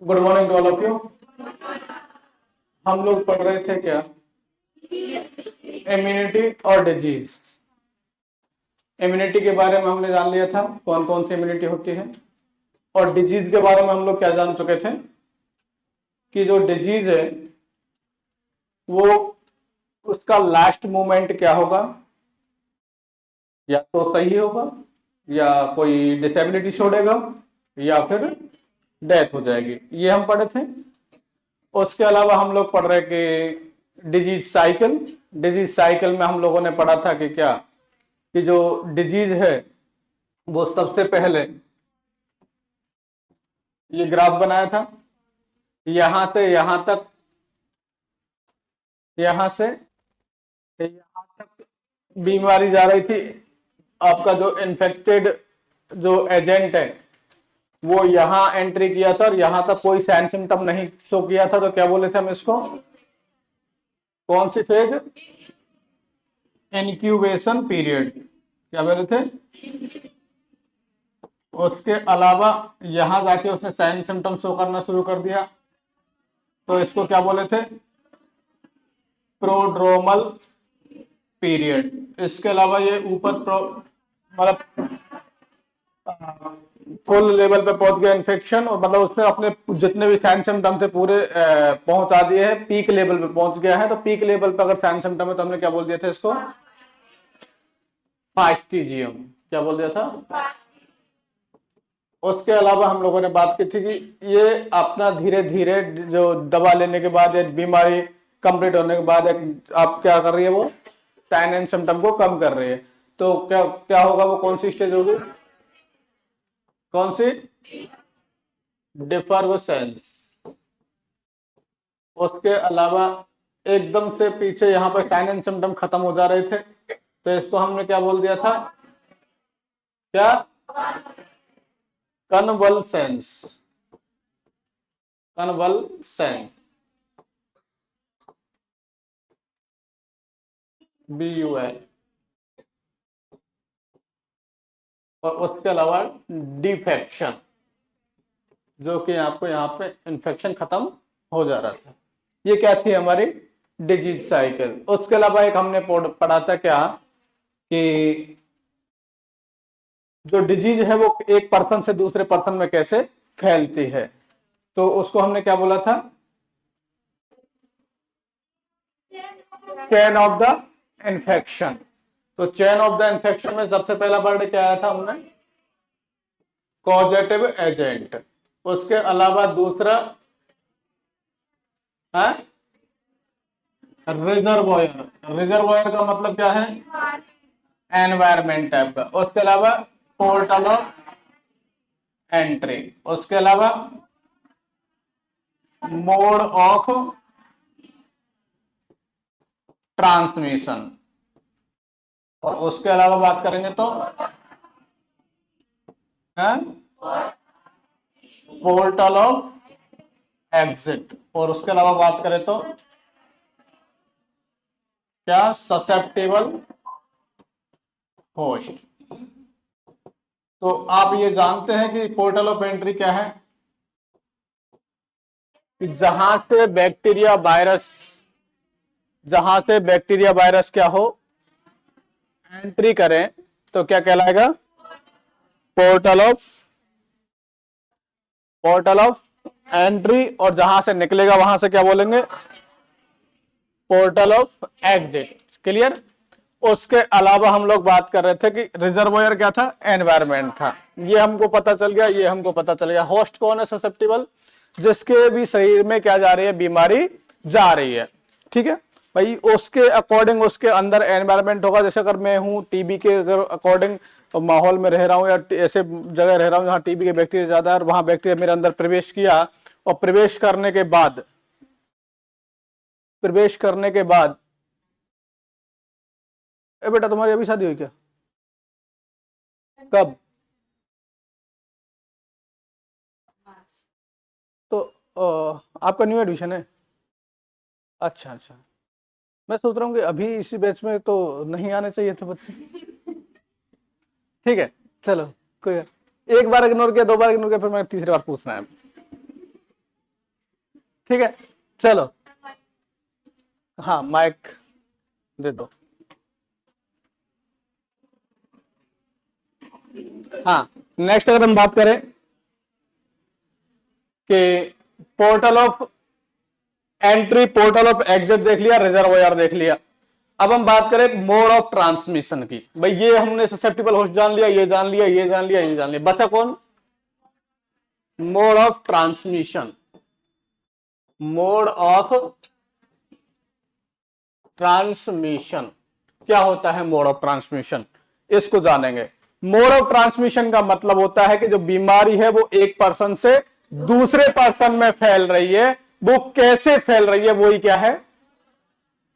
Good morning to all of you. हम लोग पढ़ रहे थे क्या, इम्यूनिटी और डिजीज। इम्यूनिटी के बारे में हमने जान लिया था कौन कौन सी इम्यूनिटी होती है, और डिजीज के बारे में हम लोग क्या जान चुके थे कि जो डिजीज है वो उसका लास्ट मोमेंट क्या होगा, या तो सही होगा या कोई डिसेबिलिटी छोड़ेगा या फिर डेथ हो जाएगी, ये हम पढ़े थे। उसके अलावा हम लोग पढ़ रहे कि डिजीज साइकिल में हम लोगों ने पढ़ा था कि क्या, कि जो डिजीज है वो सबसे पहले ये ग्राफ बनाया था, यहां से यहां तक, यहां से यहां तक बीमारी जा रही थी। आपका जो इन्फेक्टेड जो एजेंट है वो यहां एंट्री किया था और यहां तक कोई साइन सिम्टम नहीं शो किया था, तो क्या बोले थे हम इसको, कौन सी फेज, इंक्यूबेशन पीरियड, क्या बोले थे। उसके अलावा यहां जाके उसने साइन सिम्टम शो करना शुरू कर दिया, तो इसको क्या बोले थे, प्रोड्रोमल पीरियड। इसके अलावा ये ऊपर मतलब फुल लेवल पे पहुंच गया इन्फेक्शन, और मतलब उसने अपने जितने भी साइन सिम्टम थे पूरे पहुंचा दिए हैं, पीक लेवल पे पहुंच गया है। तो पीक लेवल पे अगर साइन सिम्टम है तो हमने क्या बोल दिया था इसको, फास्टिजियम, क्या बोल दिया था। उसके अलावा हम लोगों ने बात की थी कि ये अपना धीरे धीरे जो दवा लेने के बाद, एक बीमारी कंप्लीट होने के बाद एक आप क्या कर रही है, वो साइन एंड सिम्टम को कम कर रही है। तो क्या क्या होगा, वो कौन सी स्टेज होगी, कौन सी, डिफर्वेसेंस। उसके अलावा एकदम से पीछे यहाँ पर साइन एंड सिम्टम खत्म हो जा रहे थे, तो इसको हमने क्या बोल दिया था, क्या, कन्वल्सेंस, कन्वल्सेंस, BUL। और उसके अलावा डिफेक्शन, जो कि आपको यहाँ पे इन्फेक्शन खत्म हो जा रहा था। ये क्या थी हमारी डिजीज साइकिल। उसके अलावा एक हमने पढ़ा था क्या, कि जो डिजीज है वो एक पर्सन से दूसरे पर्सन में कैसे फैलती है, तो उसको हमने क्या बोला था, चेन ऑफ द इन्फेक्शन। तो चेन ऑफ द इन्फेक्शन में सबसे पहला वर्ड क्या आया था हमने, कॉजेटिव एजेंट। उसके अलावा दूसरा है रिजर्वोयर। रिजर्वोयर का मतलब क्या है, एनवायरमेंट टाइप का। उसके अलावा पोर्टल ऑफ एंट्री। उसके अलावा मोड ऑफ ट्रांसमिशन। और उसके अलावा बात करेंगे तो पोर्टल ऑफ एग्जिट। और उसके अलावा बात करें तो क्या, ससेप्टेबल होस्ट। तो आप ये जानते हैं कि पोर्टल ऑफ एंट्री क्या है, कि जहां से बैक्टीरिया वायरस क्या हो, एंट्री करें, तो क्या कहलाएगा, पोर्टल ऑफ एंट्री। और जहां से निकलेगा वहां से क्या बोलेंगे, पोर्टल ऑफ एग्जिट। क्लियर। उसके अलावा हम लोग बात कर रहे थे कि रिजर्वोयर क्या था, एनवायरमेंट था। ये हमको पता चल गया, ये हमको पता चल गया। होस्ट कौन है, ससेप्टिबल, जिसके भी शरीर में क्या जा रही है, बीमारी जा रही है। ठीक है भाई, उसके अकॉर्डिंग उसके अंदर एनवायरमेंट होगा। जैसे अगर मैं हूं टीबी के अगर अकॉर्डिंग माहौल में रह रहा हूं, या ऐसे जगह रह रहा हूं जहां टीबी के बैक्टीरिया ज्यादा है, और वहां बैक्टीरिया मेरे अंदर प्रवेश किया, और प्रवेश करने के बाद ए बेटा तुम्हारी अभी शादी हुई क्या, कब, तो आपका न्यू एडमिशन है, अच्छा अच्छा। मैं सोच रहा हूँ कि अभी इसी बैच में तो नहीं आने चाहिए थे बच्चे। ठीक है चलो, कोई एक बार इग्नोर किया, दो बार इग्नोर किया, फिर मैं तीसरी बार पूछना है। ठीक है, चलो हाँ माइक दे दो। हाँ, नेक्स्ट अगर हम बात करें कि portal of entry, portal of exit देख लिया, रिजर्वोयर देख लिया। अब हम बात करें मोड ऑफ ट्रांसमिशन की। भाई ये हमने ससेप्टिबल होस्ट जान लिया, ये जान लिया, ये जान लिया, ये जान लिया, बचा कौन? Mode of transmission. Mode of transmission क्या होता है? मोड ऑफ ट्रांसमिशन इसको जानेंगे। मोड ऑफ ट्रांसमिशन का मतलब होता है कि जो बीमारी है वो एक पर्सन से दूसरे पर्सन में फैल रही है, वो कैसे फैल रही है, वही क्या है?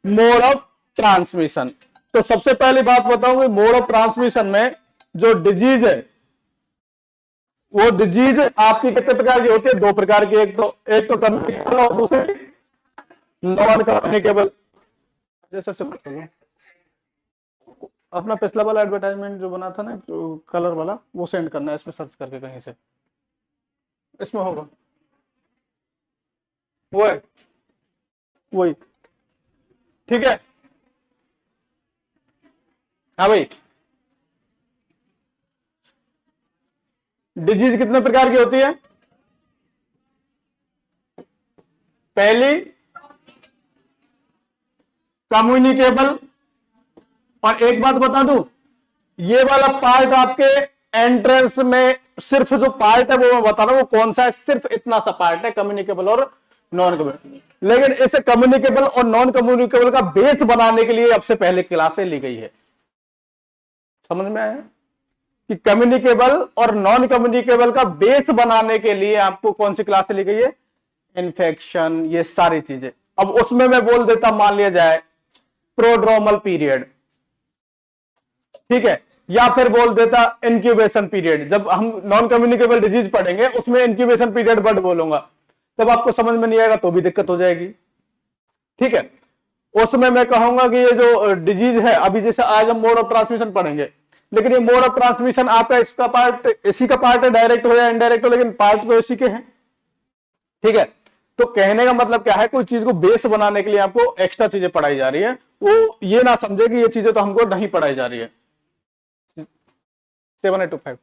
Mode of transmission. तो सबसे पहली बात बताऊंगी, मोड ऑफ ट्रांसमिशन में जो डिजीज है वो डिजीज आपकी कितने प्रकार की होती है? दो प्रकार की। एक तो कम्युनिकेबल और दूसरी नॉन कम्युनिकेबल। जैसे से अपना पिछला वाला एडवर्टाइजमेंट जो बना था ना, जो कलर वाला, वो सेंड करना है इसमें सर्च करके कहीं से, इसमें होगा वो है वही। ठीक है, हाँ भाई। डिजीज कितने प्रकार की होती है? पहली कम्युनिकेबल। और एक बात बता दूं, ये वाला पार्ट आपके एंट्रेंस में सिर्फ जो पार्ट है वो मैं बता रहा हूं, वो कौन सा है? सिर्फ इतना सा पार्ट है, कम्युनिकेबल और नॉन कम्युनिकेबल। लेकिन इसे कम्युनिकेबल और नॉन कम्युनिकेबल का बेस बनाने के लिए अब से पहले क्लासें ली गई है। समझ में आया कि कम्युनिकेबल और नॉन कम्युनिकेबल का बेस बनाने के लिए आपको कौन सी क्लासें ली गई है? इन्फेक्शन, ये सारी चीजें। अब उसमें मैं बोल देता, मान लिया जाए प्रोड्रोमल पीरियड, ठीक है, या फिर बोल देता इंक्यूबेशन पीरियड। जब हम नॉन कम्युनिकेबल डिजीज पढ़ेंगे उसमें इंक्यूबेशन पीरियड वर्ड बोलूंगा, तब आपको समझ में नहीं आएगा तो भी दिक्कत हो जाएगी। ठीक है, उसमें मैं कहूंगा कि ये जो डिजीज है, अभी जैसे आज हम मोड ऑफ ट्रांसमिशन पढ़ेंगे, लेकिन ये मोड ऑफ ट्रांसमिशन आपका इसका पार्ट, इसी का पार्ट है, डायरेक्ट हो या इनडायरेक्ट हो, लेकिन पार्ट तो इसी के हैं। ठीक है, तो कहने का मतलब क्या है, कोई चीज को बेस बनाने के लिए आपको एक्स्ट्रा चीजें पढ़ाई जा रही है, वो ये ना समझे कि ये चीजें तो हमको नहीं पढ़ाई जा रही है। 7825,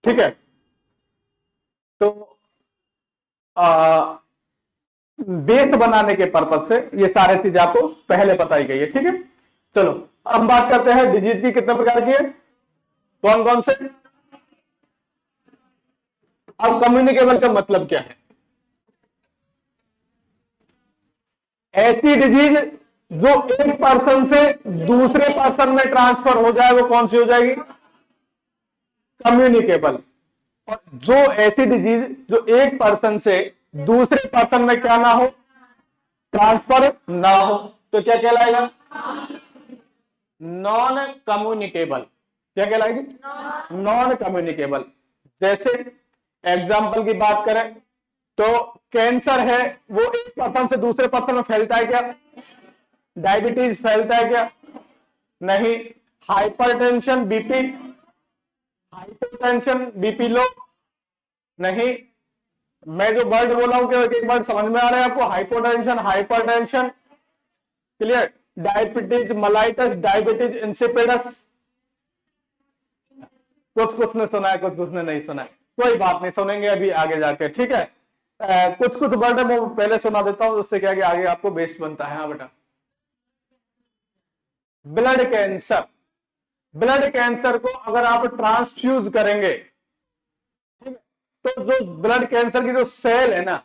ठीक है। तो बेस बनाने के पर्पज से ये सारी चीजें आपको पहले बताई गई है। ठीक है, चलो अब बात करते हैं डिजीज की कितने प्रकार की है, कौन कौन से। अब कम्युनिकेबल का मतलब क्या है? ऐसी डिजीज जो एक पर्सन से दूसरे पर्सन में ट्रांसफर हो जाए, वो कौन सी हो जाएगी? कम्युनिकेबल। और जो ऐसी डिजीज जो एक पर्सन से दूसरे पर्सन में क्या ना हो? ट्रांसफर ना हो, तो क्या कहलाएगा? Non communicable. क्या कहलाएगी? Non communicable. जैसे एग्जाम्पल की बात करें तो कैंसर है, वो एक पर्सन से दूसरे पर्सन में फैलता है क्या? डायबिटीज फैलता है क्या? नहीं। Hypertension, BP, hypertension, BP low, नहीं। मैं जो वर्ड बोला हूं, क्या एक वर्ड समझ में आ रहा है आपको? Hypotension, hypertension, clear. Diabetes mellitus, diabetes insipidus, कुछ कुछ ने सुना है, कुछ कुछ ने नहीं सुना है, कोई बात नहीं, सुनेंगे अभी आगे जाके। ठीक है, कुछ कुछ वर्ड मैं पहले सुना देता हूं, उससे क्या कि आगे आपको बेस बनता है। हाँ बेटा, ब्लड कैंसर। ब्लड कैंसर को अगर आप ट्रांसफ्यूज करेंगे, ठीक है, तो जो ब्लड कैंसर की जो सेल है ना,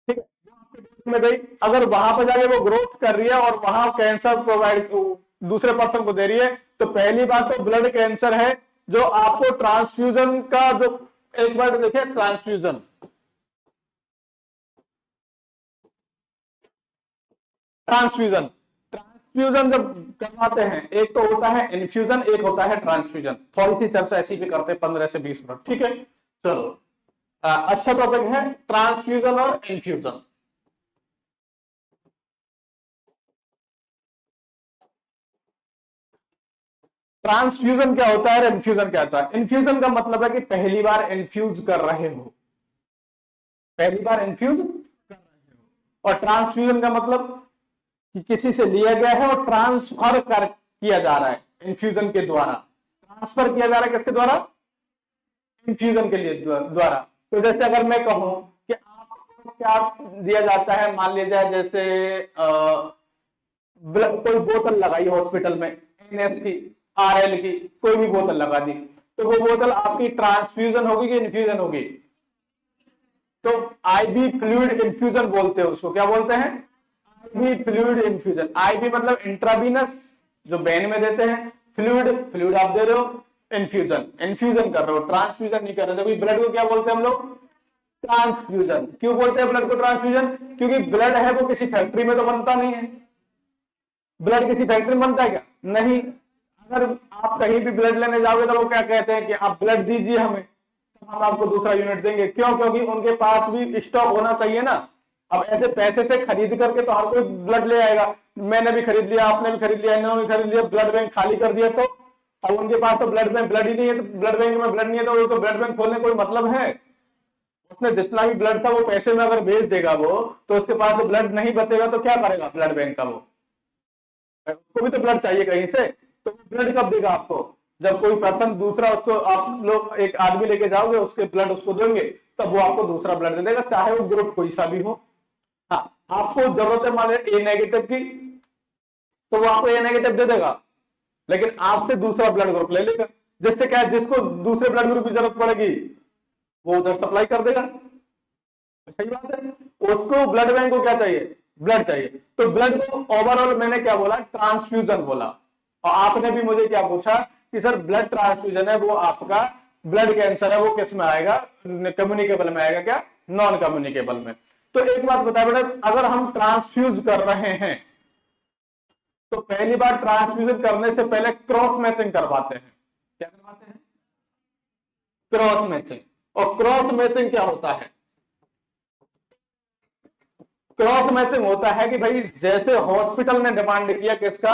ठीक है, जो आपके बॉडी में गई, अगर वहां पर जाके वो ग्रोथ कर रही है और वहां कैंसर प्रोवाइड दूसरे पर्सन को दे रही है, तो पहली बात तो ब्लड कैंसर है, जो आपको ट्रांसफ्यूजन का जो एक वर्ड देखिए, ट्रांसफ्यूजन। ट्रांसफ्यूजन, ट्रांसफ्यूजन जब करवाते हैं, एक तो होता है इन्फ्यूजन, एक होता है ट्रांसफ्यूजन। थोड़ी सी चर्चा ऐसी भी करते हैं 15 से 20 मिनट। ठीक है, चलो अच्छा टॉपिक है ट्रांसफ्यूजन और इन्फ्यूजन। ट्रांसफ्यूजन क्या होता है और इन्फ्यूजन क्या होता है? इन्फ्यूजन का मतलब है कि पहली बार इन्फ्यूज कर रहे हो, पहली बार इन्फ्यूज कर रहे हो। और ट्रांसफ्यूजन का मतलब कि किसी से लिया गया है और ट्रांसफर कर किया जा रहा है इन्फ्यूजन के द्वारा। ट्रांसफर किया जा रहा है किसके द्वारा? इन्फ्यूजन के लिए द्वारा। तो जैसे अगर मैं कहूं कि आपको क्या दिया जाता है, मान लीजिए जैसे कोई बोतल लगाई हॉस्पिटल में, NS की, RL की, कोई भी बोतल लगा दी, तो वो बोतल आपकी ट्रांसफ्यूजन होगी कि इन्फ्यूजन होगी? तो IV फ्लूइड इन्फ्यूजन बोलते हैं उसको। क्या बोलते हैं? IV fluid infusion. IV मतलब इंट्रावीनस, जो वेन में देते हैं, फ्लूइड आप दे रहे हो, इन्फ्यूजन कर रहे हो, ट्रांसफ्यूजन नहीं कर रहे। तो ब्लड को क्या बोलते हैं हम लोग? ट्रांसफ्यूजन। क्यों बोलते हैं ब्लड को ट्रांसफ्यूजन? क्योंकि ब्लड है वो किसी फैक्ट्री में तो बनता नहीं है। ब्लड किसी फैक्ट्री में बनता है क्या? नहीं। अगर आप कहीं भी ब्लड लेने जाओगे तो वो क्या कहते हैं कि आप ब्लड दीजिए हमें, तो हम आपको दूसरा यूनिट देंगे। क्यों? क्योंकि उनके पास भी स्टॉक होना चाहिए ना। अब ऐसे पैसे से खरीद करके तो हर कोई ब्लड ले आएगा। मैंने भी खरीद लिया, आपने भी खरीद लिया, इन्होंने भी खरीद लिया, ब्लड बैंक खाली कर दिया, तो अब उनके पास तो ब्लड ही नहीं है। तो ब्लड बैंक में ब्लड नहीं है तो ब्लड बैंक खोलने कोई मतलब है? उसने जितना भी ब्लड था वो पैसे में अगर बेच देगा वो, तो उसके पास ब्लड नहीं बचेगा तो क्या करेगा ब्लड बैंक का? वो उसको भी तो ब्लड चाहिए कहीं से। तो ब्लड कब देगा आपको? जब कोई पर्सन दूसरा, उसको आप लोग एक आदमी लेके जाओगे, उसके ब्लड उसको देंगे, तब वो आपको दूसरा ब्लड दे देगा, चाहे वो ग्रुप कोई सा भी हो। हाँ, आपको जरूरत है मान लीजिए A नेगेटिव की, तो वो आपको A नेगेटिव दे देगा, लेकिन आपसे दूसरा ब्लड ग्रुप ले लेगा। जिससे क्या है, जिसको दूसरे ब्लड ग्रुप की जरूरत पड़ेगी वो उधर सप्लाई कर देगा। सही बात है। उसको ब्लड बैंक को क्या चाहिए? ब्लड चाहिए। तो ब्लड को ओवरऑल मैंने क्या बोला? ट्रांसफ्यूजन बोला। और आपने भी मुझे क्या पूछा कि सर ब्लड ट्रांसफ्यूजन है वो आपका ब्लड कैंसर है वो किस में आएगा? कम्युनिकेबल में आएगा क्या? नॉन कम्युनिकेबल में। तो एक बात बताए बेटा, अगर हम ट्रांसफ्यूज कर रहे हैं तो पहली बार ट्रांसफ्यूजन करने से पहले क्रॉस मैचिंग करवाते हैं। क्या करवाते हैं? Cross matching. और क्रॉस मैचिंग क्या होता है? क्रॉस मैचिंग होता है कि भाई जैसे हॉस्पिटल ने डिमांड किया किसका?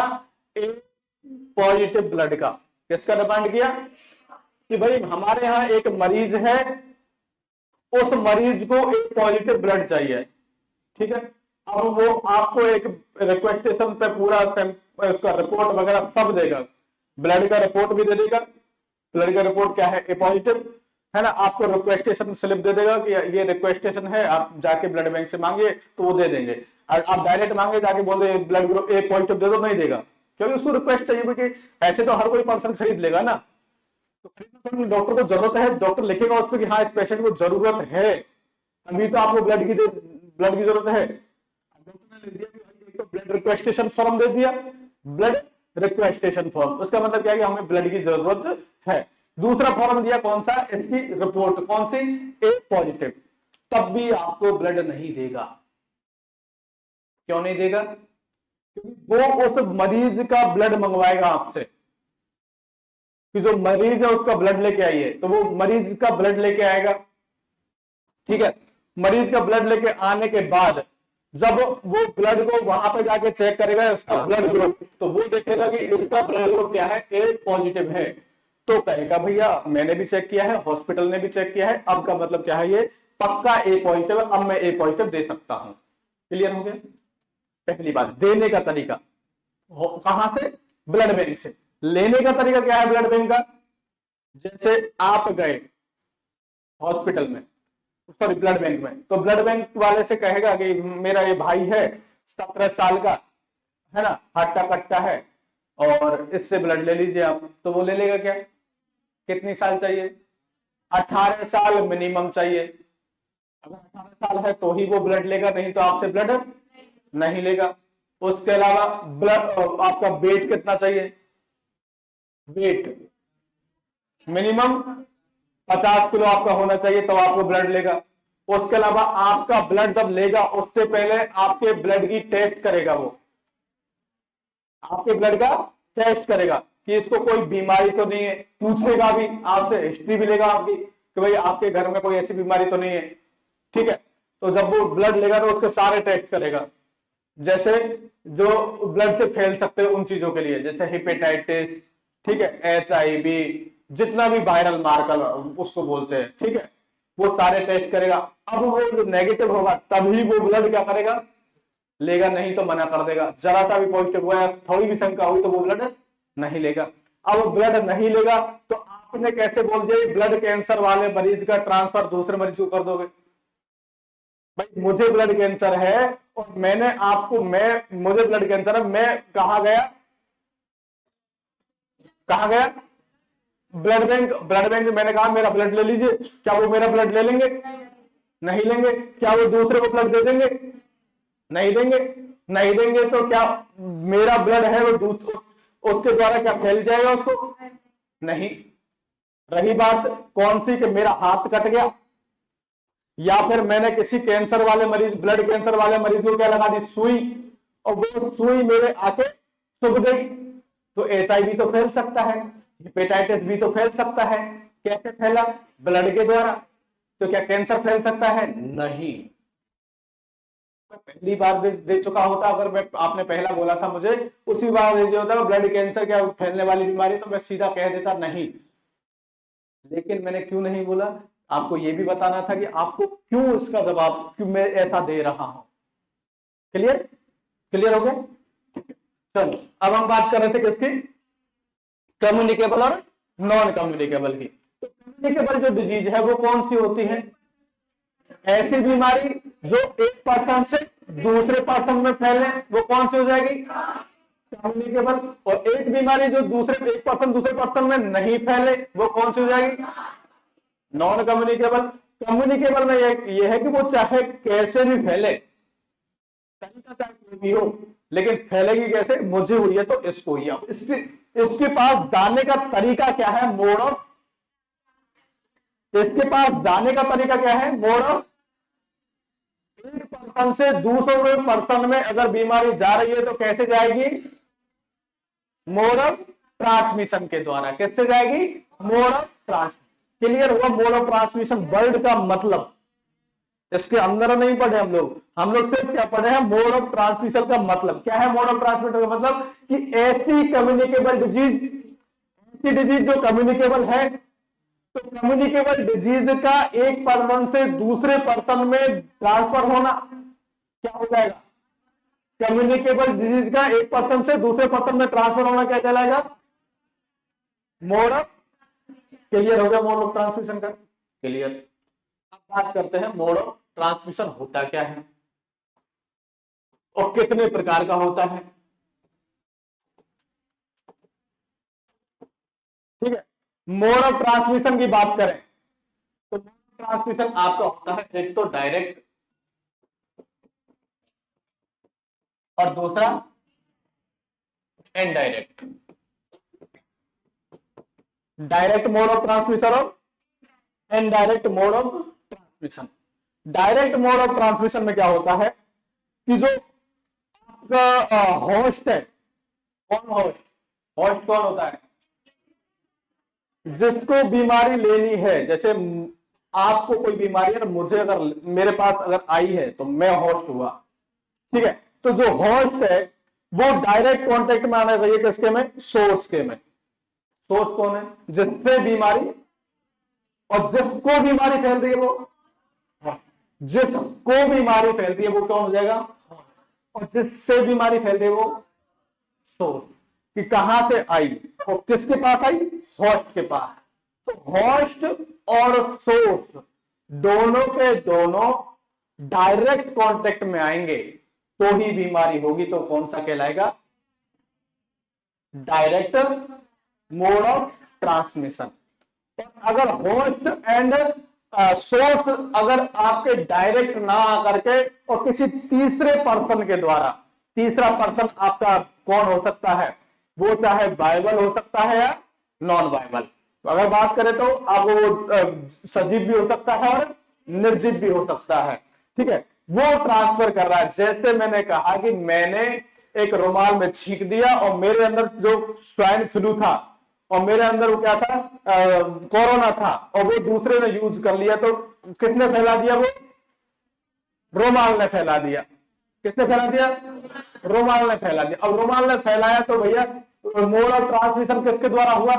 ए पॉजिटिव ब्लड का। किसका डिमांड किया? कि भाई हमारे यहां एक मरीज है, उस मरीज को एक पॉजिटिव ब्लड चाहिए। ठीक है। अब वो आपको एक रिक्वेस्टेशन पे पूरा उसका रिपोर्ट वगैरह सब देगा, ब्लड का रिपोर्ट भी दे देगा। ब्लड का रिपोर्ट क्या है? ए पॉजिटिव है ना। आपको रिक्वेस्टेशन स्लिप दे देगा कि ये रिक्वेस्टेशन है, आप जाके ब्लड बैंक से मांगिए, तो वो दे देंगे। आप डायरेक्ट मांगे जाके बोल दे ब्लड ग्रुप ए पॉजिटिव दे दो, नहीं देगा, क्योंकि उसको रिक्वेस्ट चाहिए। क्योंकि ऐसे तो हर कोई पर्सन खरीद लेगा ना, तो खरीदना तो डॉक्टर को जरूरत है, डॉक्टर लिखेगा उस पर कि हाँ इस पेशेंट को जरूरत है, अभी तो आपको ब्लड की जरूरत है। डॉक्टर ने लिख दिया कि तो ब्लड रिक्वेस्टेशन फॉर्म दे दिया, ब्लड रिक्वेस्टेशन फॉर्म, उसका मतलब क्या है कि हमें ब्लड की जरूरत है। दूसरा फॉर्म दिया कौन सा? इसकी रिपोर्ट कौन सी? ए पॉजिटिव। तब भी आपको ब्लड नहीं देगा। क्यों नहीं देगा? क्योंकि वो उस मरीज का ब्लड मंगवाएगा आपसे कि जो मरीज है उसका ब्लड लेके आइए, तो वो मरीज का ब्लड लेके आएगा। ठीक है। मरीज का ब्लड लेके आने के बाद जब वो ब्लड को वहां पे जाके चेक करेगा उसका ब्लड ग्रुप, तो वो देखेगा कि इसका ब्लड ग्रुप क्या है? ए पॉजिटिव है। तो कहेगा भैया मैंने भी चेक किया है, हॉस्पिटल ने भी चेक किया है, अब का मतलब क्या है? ये पक्का ए पॉजिटिव है, अब मैं ए पॉजिटिव दे सकता हूं। क्लियर हो गया? पहली बात, देने का तरीका कहां से? ब्लड बैंक से। लेने का तरीका क्या है ब्लड बैंक का? जैसे आप गए हॉस्पिटल में, सॉरी ब्लड बैंक में, तो ब्लड बैंक वाले से कहेगा कि मेरा ये भाई है 17 साल का, है ना, हट्टा कट्टा है, और इससे ब्लड ले लीजिए आप। तो वो ले लेगा क्या? कितनी साल चाहिए? 18 साल मिनिमम चाहिए। अगर 18 साल है तो ही वो ब्लड लेगा, नहीं तो आपसे ब्लड नहीं लेगा। उसके अलावा ब्लड आपका वेट कितना चाहिए? वेट मिनिमम 50 किलो आपका होना चाहिए, तो आपको ब्लड लेगा। उसके अलावा आपका ब्लड जब लेगा उससे पहले आपके ब्लड की टेस्ट करेगा, वो आपके ब्लड का टेस्ट करेगा कि इसको कोई बीमारी तो नहीं है, पूछेगा भी आपसे, हिस्ट्री भी लेगा आपकी कि भाई आपके घर में कोई ऐसी बीमारी तो नहीं है। ठीक है। तो जब वो ब्लड लेगा तो उसके सारे टेस्ट करेगा, जैसे जो ब्लड से फैल सकते हैं उन चीजों के लिए, जैसे हेपेटाइटिस, ठीक है, HIV, जितना भी वायरल मार्कर उसको बोलते हैं, ठीक है, वो सारे टेस्ट करेगा। अब वो जो नेगेटिव होगा तभी वो ब्लड क्या करेगा, लेगा, नहीं तो मना कर देगा। जरा सा भी पॉजिटिव हुआ या थोड़ी भी शंका हुई तो वो ब्लड नहीं लेगा। अब ब्लड नहीं लेगा तो आपने कैसे बोल दिया ब्लड कैंसर वाले मरीज का ट्रांसफर दूसरे मरीज को कर दोगे? भाई मुझे ब्लड कैंसर है और मैंने आपको, मुझे ब्लड कैंसर है, मैं कहा गया ब्लड बैंक में मैंने कहा मेरा ब्लड ले लीजिए, क्या वो मेरा ब्लड ले लेंगे? नहीं लेंगे। क्या वो दूसरे को ब्लड दे देंगे? नहीं देंगे। नहीं देंगे तो क्या मेरा ब्लड है वो उसके द्वारा क्या फैल जाएगा उसको? नहीं। रही बात कौन सी, कि मेरा हाथ कट गया या फिर मैंने किसी कैंसर वाले मरीज, ब्लड कैंसर वाले मरीज को क्या लगा दी, सुई, और वो सुई मेरे आके चुभ गई, तो HIV तो फैल सकता है, हेपेटाइटिस बी तो फैल सकता है। कैसे फैला? ब्लड के द्वारा। तो क्या कैंसर फैल सकता है? नहीं। पहली बार दे चुका होता, अगर मैं आपने पहला बोला था मुझे, उसी बार दे दिया होता ब्लड कैंसर क्या फैलने वाली बीमारी, तो मैं सीधा कह देता नहीं। लेकिन मैंने क्यों नहीं बोला, आपको यह भी बताना था कि आपको क्यों इसका जवाब, क्यों मैं ऐसा दे रहा हूं। क्लियर हो गया? चलो अब हम बात कर रहे थे किसकी, कम्युनिकेबल और नॉन कम्युनिकेबल की। तो कम्युनिकेबल जो डिजीज है वो कौन सी होती है? ऐसी बीमारी जो एक पर्सन से दूसरे पर्सन में फैले, वो कौन सी हो जाएगी? कम्युनिकेबल। और एक बीमारी जो एक पर्सन दूसरे पर्सन में नहीं फैले, वो कौन सी हो जाएगी? Non communicable. कम्युनिकेबल में यह है कि वो चाहे कैसे भी फैले, तरीका चाहे कोई भी हो, लेकिन फैलेगी कैसे? मुझे हुई है तो इसको हुई है। इसके पास जाने का तरीका क्या है? मोड ऑफ, इसके पास जाने का तरीका क्या है? Mode of. एक पर्सन से दूसरे पर्सन में अगर बीमारी जा रही है तो कैसे जाएगी? मोड ऑफ ट्रांसमिशन के द्वारा। किससे जाएगी? Mode of transmission. क्लियर हुआ? मोड ऑफ ट्रांसमिशन वर्ड का मतलब, इसके अंदर नहीं पढ़े हम लोग सिर्फ क्या पढ़े हैं? मोड ऑफ ट्रांसमिशन का मतलब क्या है? मोड ऑफ ट्रांसमिशन का मतलब कि ऐसी कम्युनिकेबल डिजीज, ऐसी डिजीज जो कम्युनिकेबल है, तो कम्युनिकेबल डिजीज का एक पर्सन से दूसरे पर्सन में ट्रांसफर होना क्या हो जाएगा? कम्युनिकेबल डिजीज का एक पर्सन से दूसरे पर्सन में ट्रांसफर होना क्या कहलाएगा? Mode of. क्लियर हो गया मोड ऑफ ट्रांसमिशन का? क्लियर। अब बात करते हैं मोड ऑफ ट्रांसमिशन होता क्या है और कितने प्रकार का होता है। ठीक है, मोड ऑफ ट्रांसमिशन की बात करें तो मोड ऑफ ट्रांसमिशन आपका होता है एक तो डायरेक्ट और दूसरा indirect. Direct mode of transmission और indirect mode of transmission. Direct mode of transmission में क्या होता है कि जो आपका होस्ट है, कौन होस्ट कौन होता है? जिसको बीमारी लेनी है। जैसे आपको कोई बीमारी है, मुझे अगर मेरे पास अगर आई है तो मैं होस्ट हुआ। ठीक है, तो जो होस्ट है वो डायरेक्ट कांटेक्ट में आना चाहिए किसके में? सोर्स के में। सोर्स कौन है? जिससे बीमारी, और जिसको बीमारी फैल रही है वो, जिसको बीमारी फैल रही है वो कौन हो जाएगा? और जिससे बीमारी फैल रही है वो सोर्स। कि कहां से आई और किसके पास आई? होस्ट के पास। तो होस्ट और सोर्स दोनों के दोनों डायरेक्ट कांटेक्ट में आएंगे तो ही बीमारी होगी। तो कौन सा कहलाएगा? Direct mode of transmission. अगर होस्ट एंड सोर्स अगर आपके डायरेक्ट ना आकर के और किसी तीसरे पर्सन के द्वारा, तीसरा पर्सन आपका कौन हो सकता है? वो चाहे वायबल हो सकता है या नॉन वायबल। अगर बात करें तो आप वो सजीव भी हो सकता है और निर्जीव भी हो सकता है। ठीक है, वो ट्रांसफर कर रहा है। जैसे मैंने कहा कि मैंने एक रुमाल में छींक दिया और मेरे अंदर जो स्वाइन फ्लू था और मेरे अंदर वो क्या था? कोरोना था, और वो दूसरे ने यूज कर लिया, तो किसने फैला दिया? वो रुमाल ने फैला दिया। किसने फैला दिया? रुमाल ने फैला दिया। अब रुमाल ने फैलाया तो भैया मोड ऑफ ट्रांसमिशन किसके द्वारा हुआ?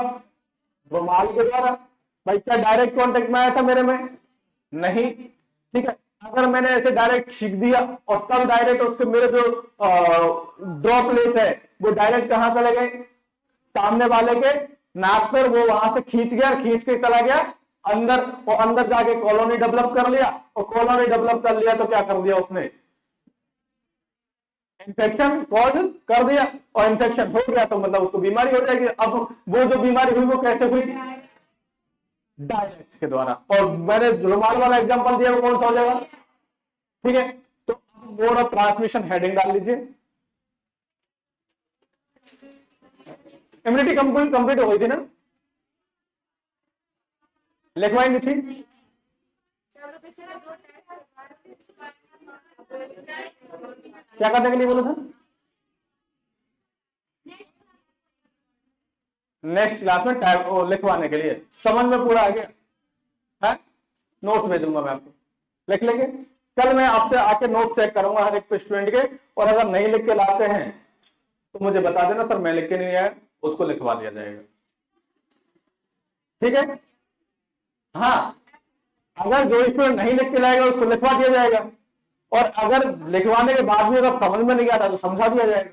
रुमाल के द्वारा। भाई क्या डायरेक्ट कांटेक्ट में आया था मेरे में? नहीं, ठीक है। अगर मैंने ऐसे डायरेक्ट छींक दिया और तब डायरेक्ट उसके मेरे जो ड्रॉपलेट है वो डायरेक्ट कहां चले गए, सामने वाले के नाक पर, वो वहां से खींच गया, खींच के चला गया अंदर, और अंदर जाके कॉलोनी डेवलप कर लिया, और कॉलोनी डेवलप कर लिया तो क्या कर दिया उसने, इन्फेक्शन कॉज कर दिया, और इन्फेक्शन हो गया तो मतलब उसको बीमारी हो जाएगी। अब वो जो बीमारी हुई वो कैसे हुई, डायरेक्ट के द्वारा। और मैंने रुमाल वाला एग्जांपल दिया वो कौन सा हो जाएगा, ठीक है। तो मोड ऑफ ट्रांसमिशन हेडिंग डाल लीजिए। इम्यूनिटी कंप्लीट हो गई थी ना, लिखवाई नहीं थी, क्या करने के लिए बोला था, नेक्स्ट क्लास में टाइप लिखवाने के लिए। समझ में पूरा आ गया है, नोट भेजूंगा मैं आपको, लिख लेंगे। कल मैं आपसे आके नोट चेक करूंगा हर एक स्टूडेंट के, और अगर नहीं लिख के लाते हैं तो मुझे बता देना, सर मैं लिख के नहीं आया, उसको लिखवा दिया जाएगा, ठीक है। हाँ, अगर जो स्टूडेंट नहीं लिख के लाएगा उसको लिखवा दिया जाएगा, और अगर लिखवाने के बाद भी अगर समझ में नहीं आता तो समझा दिया जाएगा,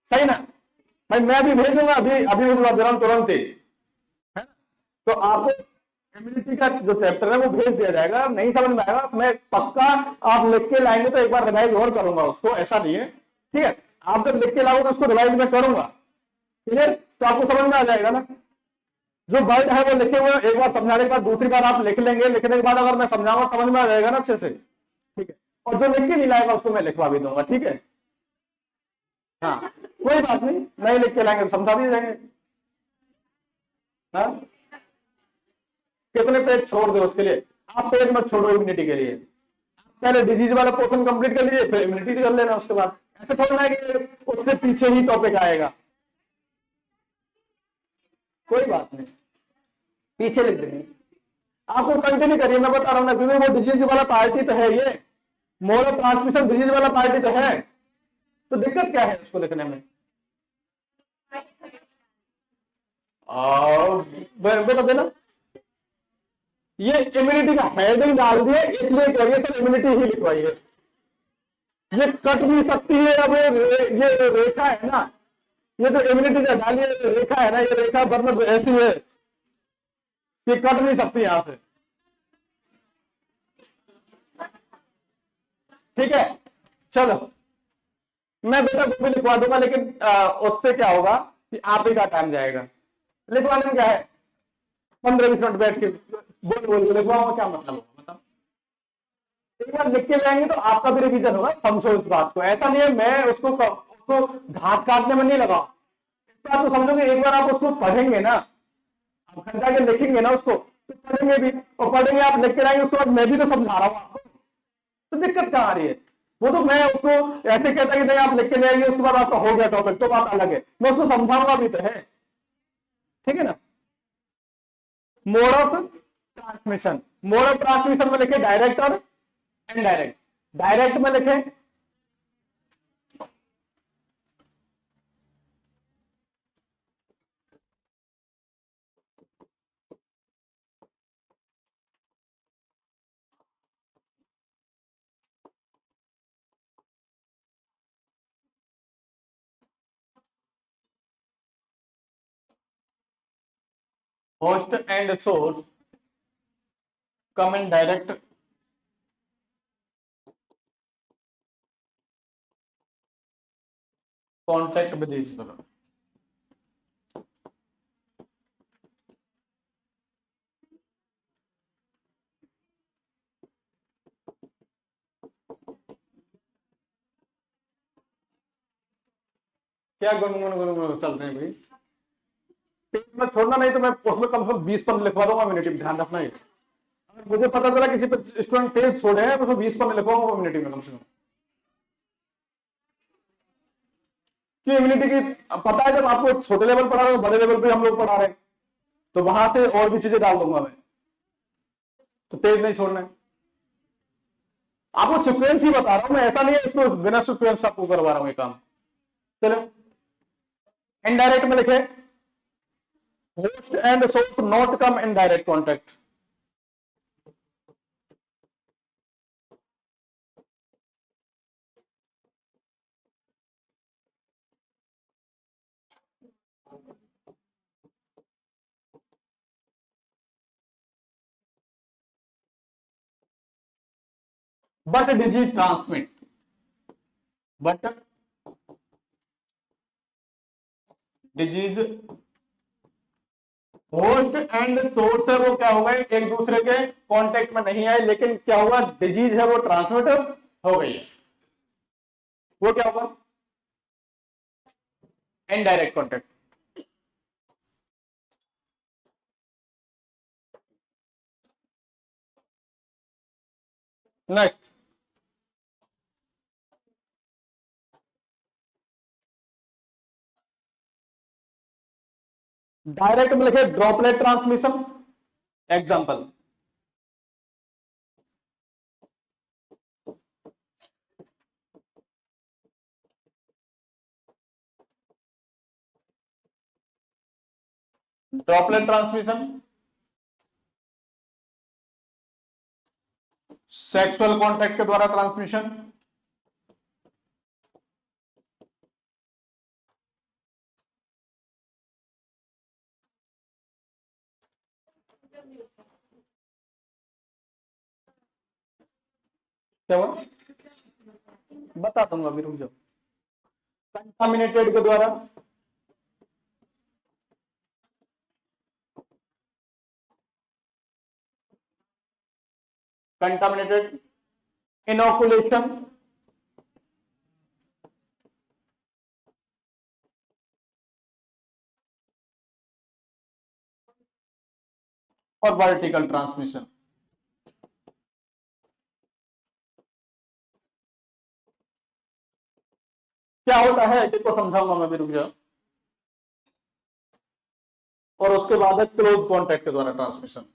सही ना भाई। मैं भी भेजूंगा, अभी अभी भेजूंगा तुरंत ही, है। तो आपको इम्यूनिटी का जो चैप्टर है वो भेज दिया जाएगा। नहीं समझ में आएगा मैं पक्का आप लिख के लाएंगे तो एक बार रिवाइज और करूंगा उसको, ऐसा नहीं है, ठीक है। आप जब लिख के लाओगे तो उसको रिवाइज में करूंगा, क्लियर, तो आपको समझ में आ जाएगा ना। जो वर्ड है वो लिखे हुए एक बार समझाने के बाद दूसरी बार आप लिख लेंगे, लिखने के बाद अगर मैं समझाऊंगा समझ में आ जाएगा ना अच्छे से, ठीक है। और जो लिख के नहीं लाएगा उसको मैं लिखवा भी दूंगा, ठीक है। हाँ, कोई बात नहीं लिख के लाएंगे तो समझा दिए जाएंगे। हाँ, कितने पेज छोड़ दो उसके लिए, आप पेज मत छोड़ो इम्यूनिटी के लिए, पहले डिजीज वाला पोर्शन कंप्लीट कर लीजिए फिर इम्यूनिटी कर लेना उसके बाद। ऐसे थोड़ा है कि उससे पीछे ही टॉपिक आएगा, कोई बात नहीं, पीछे लिख देंगे। आपको कंटिन्यू करिए, मैं बता रहा हूं ना, क्योंकि वो डिजीज वाला पार्टी तो है, ये मोड ऑफ ट्रांसमिशन डिजीज वाला पार्टी तो है, तो दिक्कत क्या है उसको लिखने में, बता देना। ये इम्यूनिटी का हेडिंग डाल दिए इसलिए कह रही है सर इम्यूनिटी ही लिखवाइए, ये कट नहीं सकती है। अब ये रेखा है ना, ये जो इम्यूनिटी से डालिए रेखा है ना, ये रेखा मतलब ऐसी है कि कट नहीं सकती यहां से, ठीक है। चलो मैं बेटा वो भी लिखवा दूंगा, लेकिन उससे क्या होगा कि आप ही का टाइम जाएगा। लिखवाने में क्या है, 15-20 मिनट बैठ के बोल बोल के लिखवाऊंगा, क्या मतलब होगा मतलब। एक बार लिख के जाएंगे तो आपका भी रिवीजन होगा, समझो इस बात को। ऐसा नहीं है मैं उसको घास काटने में नहीं लगा, इस बात को समझोगे। एक बार आप उसको पढ़ेंगे ना, आप घर जाके लिखेंगे ना उसको, तो पढ़ेंगे भी, और पढ़ेंगे आप लिख के लाएंगे, उसके बाद मैं भी तो समझा रहा हूं आपको, तो दिक्कत कहां आ रही है। वो तो मैं उसको ऐसे कहता कि नहीं आप लिख के ले आइए उसके बाद आपका हो गया टॉपिक, तो बात अलग है, मैं उसको समझाऊंगा भी तो है, ठीक है ना। Mode of transmission, mode of transmission में लिखे डायरेक्ट और इनडायरेक्ट। डायरेक्ट में लिखे host and source come in direct contact with each other। क्या गुनगुन गुनगुन चल रहे हैं भाई, पेज में छोड़ना, नहीं तो मैं उसमें कम से कम 20 पन्ने लिखवा दूंगा मिनट में, ध्यान रखना। ये अगर मुझे पता चला किसी पे स्टूडेंट पेज छोड़े हैं, उसमें 20 पन्ने लिखवाऊंगा मिनट में कम से कम, कि इम्यूनिटी की पता है। जब आपको छोटे लेवल पढ़ा रहे हो, बड़े लेवल पे हम लोग पढ़ा रहे हैं, तो वहां से और भी चीजें डाल दूंगा मैं, तो पेज नहीं छोड़ना है। आपको सिक्वेंस ही बता रहा हूं मैं, ऐसा नहीं है इसको बिना सिक्वेंस आपको करवा रहा हूं ये काम। चलो इनडायरेक्ट में लिखे host and source not come in direct contact. But disease transmit. But disease host and source है वो क्या हो गए, एक दूसरे के कांटेक्ट में नहीं आए, लेकिन क्या हुआ, डिजीज है वो ट्रांसमिट हो गई है। वो क्या हुआ, इनडायरेक्ट कांटेक्ट। नेक्स्ट, डायरेक्ट में लिखे droplet transmission. Example, droplet transmission, sexual contact के द्वारा ट्रांसमिशन, क्या हुआ बता दूंगा अभी, रुक जाओ। कंटामिनेटेड के द्वारा, कंटामिनेटेड, इनोकुलेशन, और वर्टिकल ट्रांसमिशन। क्या होता है इसको समझाऊंगा मैं भी, रुक जाओ। और उसके बाद है क्लोज कॉन्टैक्ट के द्वारा ट्रांसमिशन।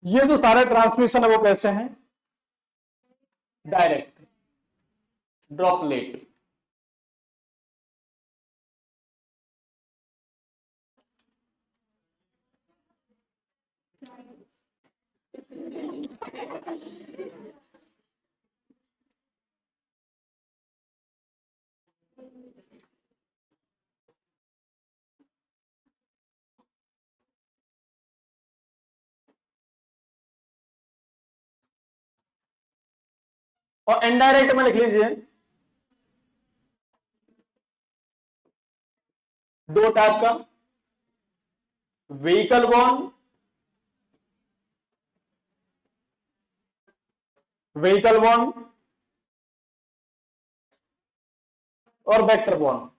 ये जो सारे ट्रांसमिशन है वो कैसे हैं, डायरेक्ट, ड्रॉपलेट। और इनडायरेक्ट में लिख लीजिए, दो टाइप का, व्हीकल बॉर्न, व्हीकल बॉर्न और वेक्टर बॉर्न।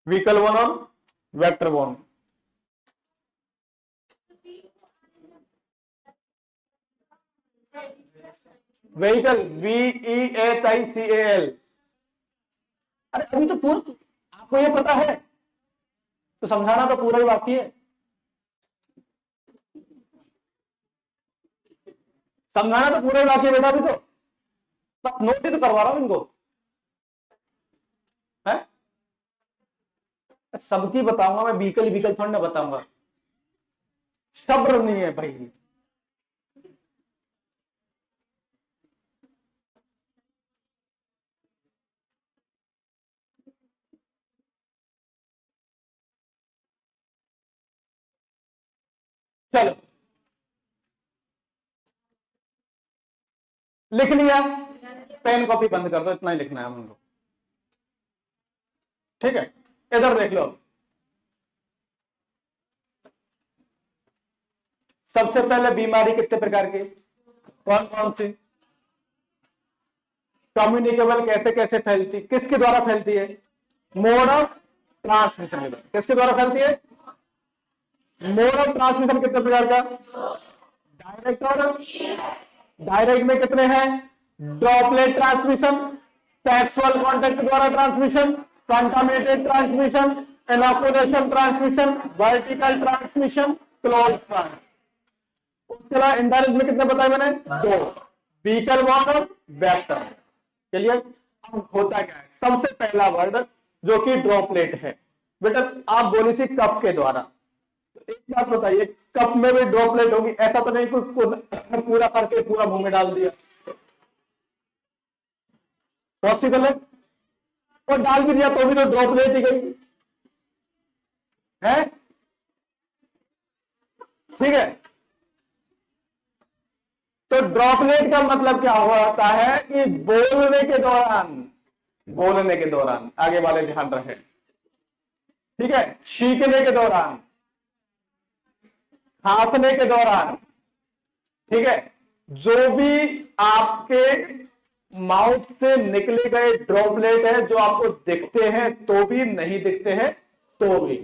व्हीकल बॉर्न और वेक्टर बॉर्न। Vehicle, VEHICAL। अरे अभी तो पूरा आपको ये पता है, तो समझाना तो पूरा ही बाकी है। समझाना तो पूरा ही बाकी है बेटा, अभी तो बस नोट ही तो करवा रहा हूं इनको, है सबकी बताऊंगा मैं, व्हीकल व्हीकल थोड़ी ना बताऊंगा, सब्र नहीं है भाई। चलो लिख लिया, पेन कॉपी बंद कर दो, इतना ही लिखना है हम लोग, ठीक है। इधर देख लो, सबसे पहले बीमारी कितने प्रकार की, कौन कौन सी, कम्युनिकेबल कैसे कैसे फैलती, किसके द्वारा फैलती है, मोड ऑफ ट्रांसमिशन के द्वारा। किसके द्वारा फैलती है, मोड ऑफ ट्रांसमिशन कितने प्रकार का, डायरेक्ट और, डायरेक्ट में कितने हैं, ड्रॉपलेट ट्रांसमिशन, सेक्सुअल कॉन्टेक्ट द्वारा transmission, contaminated transmission, inoculation transmission, vertical transmission, close transmission. उसके अलावा इनडायरेक्ट में कितने बताए मैंने? 2, व्हीकल बॉर्न और वेक्टर। चलिए अब होता क्या है, सबसे पहला वर्ड जो कि ड्रॉपलेट है। बेटा आप बोली थी कप के द्वारा, तो एक बात बताइए, कप में भी ड्रॉपलेट होगी? ऐसा तो नहीं कोई पूरा करके पूरा मुंह में डाल दिया, पॉसिबल है? और डाल भी दिया तो भी तो ड्रॉपलेट ही गई है, ठीक है? तो ड्रॉपलेट का मतलब क्या होता है कि बोलने के दौरान, आगे वाले ध्यान रहे, ठीक है, छींकने के दौरान, खांसने के दौरान, ठीक है, जो भी आपके माउथ से निकले गए ड्रॉपलेट है, जो आपको दिखते हैं तो भी, नहीं दिखते हैं तो भी,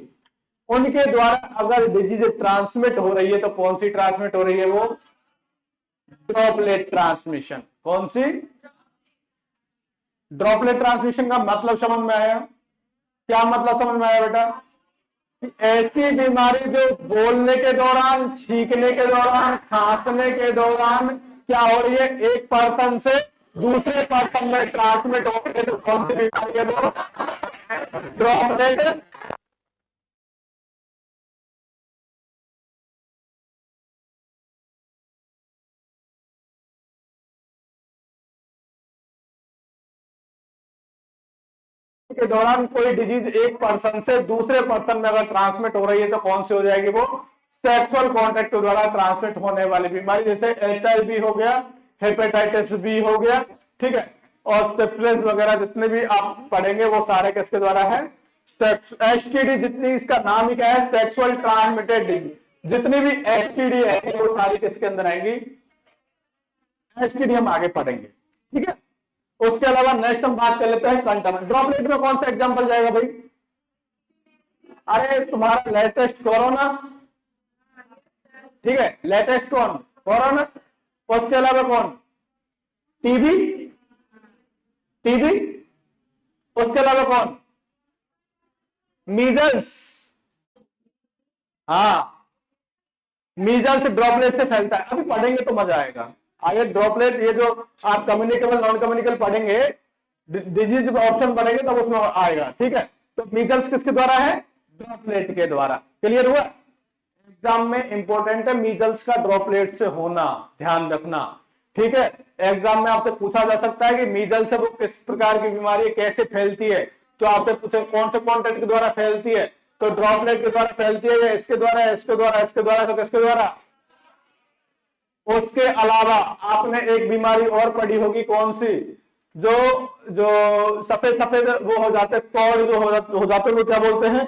उनके द्वारा अगर डिजीज ट्रांसमिट हो रही है तो कौन सी ट्रांसमिट हो रही है? वो ड्रॉपलेट ट्रांसमिशन। कौन सी? ड्रॉपलेट ट्रांसमिशन का मतलब समझ में आया? क्या मतलब समझ में आया बेटा? ऐसी बीमारी जो बोलने के दौरान, छींकने के दौरान, खांसने के दौरान क्या हो रही है? एक पर्सन से दूसरे पर्सन में ट्रांसमिट हो रही है, तो कौन सी बीमारी है वो? ड्रॉपलेट के दौरान कोई डिजीज एक पर्सन से दूसरे पर्सन में अगर ट्रांसमिट हो रही है तो कौन सी हो जाएगी? वो सेक्सुअल कॉन्टेक्ट द्वारा ट्रांसमिट होने वाली बीमारी, जैसे HIV हो गया, हेपेटाइटिस बी हो गया, ठीक है, और सिफिलिस वगैरह जितने भी आप पढ़ेंगे वो सारे किसके द्वारा है? STD, जितनी, इसका नाम ही क्या है? Sexual transmitted disease. जितनी भी STD है वो सारी किसके अंदर आएंगी? STD हम आगे पढ़ेंगे, ठीक है। उसके अलावा नेक्स्ट हम बात कर लेते हैं कंटामिनेट। ड्रॉपलेट में कौन सा एग्जांपल जाएगा भाई? अरे तुम्हारा लेटेस्ट कोरोना, ठीक है, लेटेस्ट कौन? कोरोना। उसके अलावा कौन? टीबी, उसके अलावा कौन? मीजल्स। हाँ, मीजल्स ड्रॉपलेट से फैलता है, अभी पढ़ेंगे तो मजा आएगा। आगे ड्रॉपलेट, ये जो आप कम्युनिकेबल नॉन कम्युनिकेबल पढ़ेंगे, डिजीज ऑप्शन पढ़ेंगे तब उसमें आएगा, ठीक है। तो मीजल्स किसके द्वारा है? ड्रॉपलेट के द्वारा। क्लियर हुआ? एग्जाम में इंपॉर्टेंट है मीजल्स का ड्रॉपलेट से होना, ध्यान रखना, ठीक है। एग्जाम में आपसे पूछा जा सकता है कि मीजल्स है वो किस प्रकार की बीमारी है, कैसे फैलती है, तो आपसे पूछे कौन से कॉन्टेक्ट के द्वारा फैलती है, तो ड्रॉपलेट के द्वारा फैलती है, या इसके द्वारा, इसके द्वारा, इसके द्वारा, तो किसके द्वारा? उसके अलावा आपने एक बीमारी और पढ़ी होगी, कौन सी? जो जो सफेद सफेद वो हो जाते, पौड़ जो हो जाते वो क्या बोलते हैं?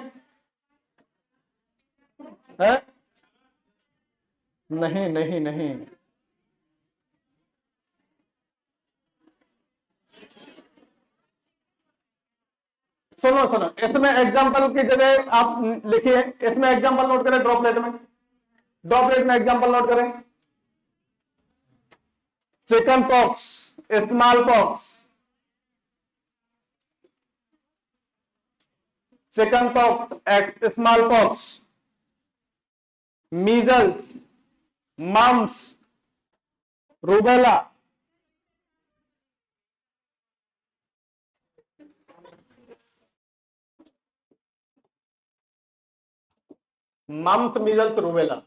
है? नहीं नहीं नहीं, सुनो सुनो, इसमें एग्जांपल की जगह आप लिखिए, इसमें एग्जांपल नोट करें, ड्रॉपलेट में एग्जांपल नोट करें। Chicken pox, small pox, chicken pox, small pox, measles, mumps, rubella, mumps, measles, rubella.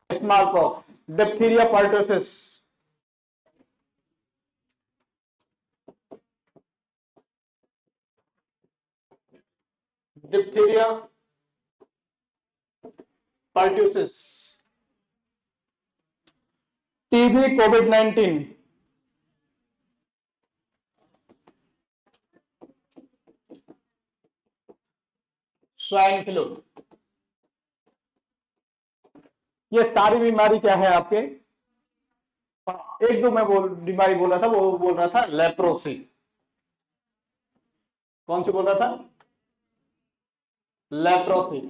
Small pox, diphtheria, pertussis, diphtheria, pertussis, TB, कोविड-19, स्वाइन फ्लू। ये सारी बीमारी क्या है आपके? एक जो मैं बीमारी बोल रहा था वो बोल रहा था लेप्रोसी, कौन सी बोल रहा था? लेप्रोसी।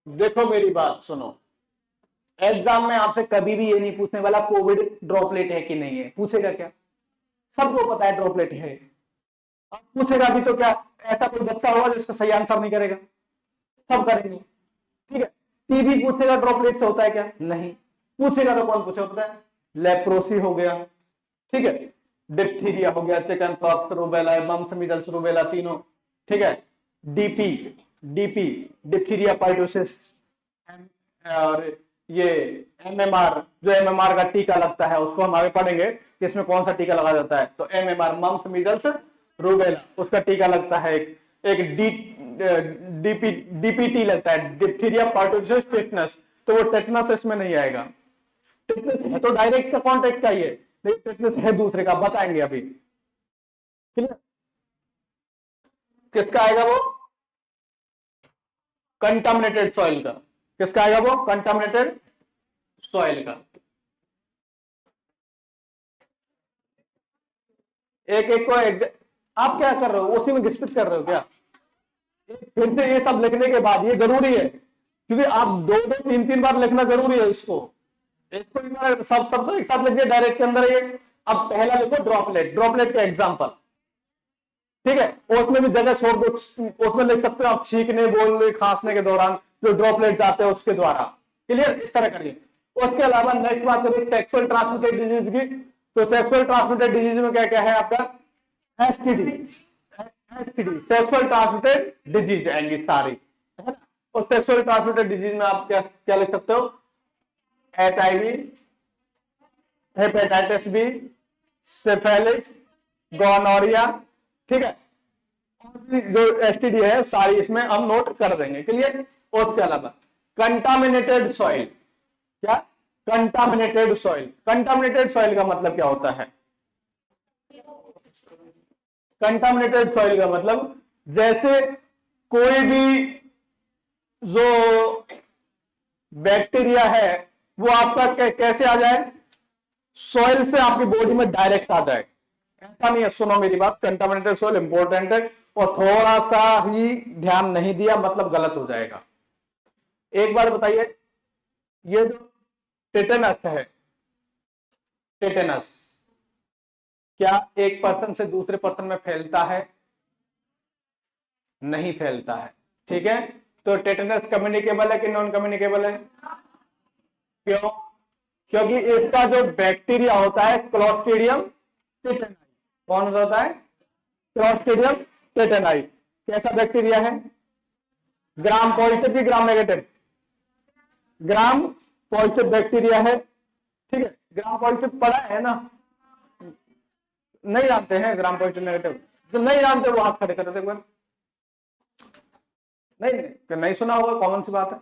देखो मेरी बात सुनो, एग्जाम में आपसे कभी भी ये नहीं पूछने वाला कोविड ड्रॉपलेट है कि नहीं है, पूछेगा क्या? सबको पता है ड्रॉपलेट है। अब पूछेगा भी तो क्या ऐसा कोई बच्चा होगा जो इसका सही आंसर नहीं करेगा? सब करेंगे। ठीक है, टीबी पूछेगा ड्रॉपलेट से होता है क्या? नहीं। पूछेगा तो कौन पूछेगा पता है? लेप्रोसी हो गया, ठीक है, डिप्थीरिया हो गया, chicken pox, rubella, mumps, measles, rubella तीनों, ठीक है, डीपी, डीपी डिप्थीरिया पाइटोसिस, और ये एमएमआर, जो एमएमआर का टीका लगता है उसको हम आगे पढ़ेंगे कि इसमें कौन सा टीका लगाया जाता है। तो एमएमआर मम्स, मीजल्स, रूबेला, उसका टीका लगता है। एक डीपीटी लगता है, डिप्थीरिया पाइटोसिस टेटनस, तो वो टेटनस इसमें नहीं आएगा। टेटनस है तो डायरेक्ट का कॉन्टेक्ट का ही है, लेकिन टेटनस है दूसरे का, बताएंगे अभी। क्लियर? किसका आएगा वो? कंटामिनेटेड सॉइल का। किसका आएगा वो? कंटामिनेटेड सॉइल का। एक एक को आप क्या कर रहे हो, उसी में घिसपिच कर रहे हो क्या? फिर से ये सब लिखने के बाद ये जरूरी है, क्योंकि आप दो दो तीन तीन बार लिखना जरूरी है इसको। इसको एक बार सब सब तो एक साथ लिख दिया डायरेक्ट के अंदर ये। अब पहला लिखो ड्रॉपलेट, ड्रॉपलेट का एग्जांपल, ठीक है, उसमें भी जगह छोड़ दो, उसमें लिख सकते हो आप छींकने, बोलने, खांसने के दौरान जो ड्रॉपलेट जाते हैं उसके द्वारा। क्लियर? इस तरह करिए। उसके अलावा नेक्स्ट बात करिए सेक्सुअल ट्रांसमिटेड डिजीज की। तो सेक्सुअल ट्रांसमिटेड डिजीज में क्या क्या है आपका? STD, STD sexual transmitted disease आएंगी सारी, है ना। और सेक्सुअल ट्रांसमिटेड डिजीज में आप क्या क्या लिख सकते हो? HIV, hepatitis B, syphilis, gonorrhoea, ठीक है, जो एसटीडी है सारी इसमें हम नोट कर देंगे। क्लियर? उसके अलावा कंटामिनेटेड सॉइल, क्या? Contaminated soil. कंटामिनेटेड सॉइल का मतलब क्या होता है? कंटामिनेटेड सॉइल का मतलब जैसे कोई भी जो बैक्टीरिया है वो आपका कैसे आ जाए? सॉइल से आपकी बॉडी में डायरेक्ट आ जाए, ऐसा नहीं है। सुनो मेरी बात, कंटामिनेटेड सॉइल इंपॉर्टेंट है, और थोड़ा सा ही ध्यान नहीं दिया मतलब गलत हो जाएगा। एक बार बताइए, ये जो टेटेनस है, टेटेनस क्या एक पर्सन से दूसरे पर्सन में फैलता है? नहीं फैलता है, ठीक है। तो टेटेनस कम्युनिकेबल है कि नॉन कम्युनिकेबल है? क्यों? क्योंकि इसका जो बैक्टीरिया होता है क्लोस्ट्रीडियम टेटेनाई। कौन होता है? क्लोस्ट्रीडियम टेटेनाई। कैसा बैक्टीरिया है? ग्राम पॉजिटिव की gram negative? Gram positive bacteria है, ठीक है। ग्राम पॉजिटिव पढ़ा है ना? नहीं जानते हैं ग्राम पॉजिटिव नेगेटिव? जो नहीं जानते वो हाथ खड़े कर देते एक बार। नहीं नहीं सुना होगा, कॉमन सी बात है।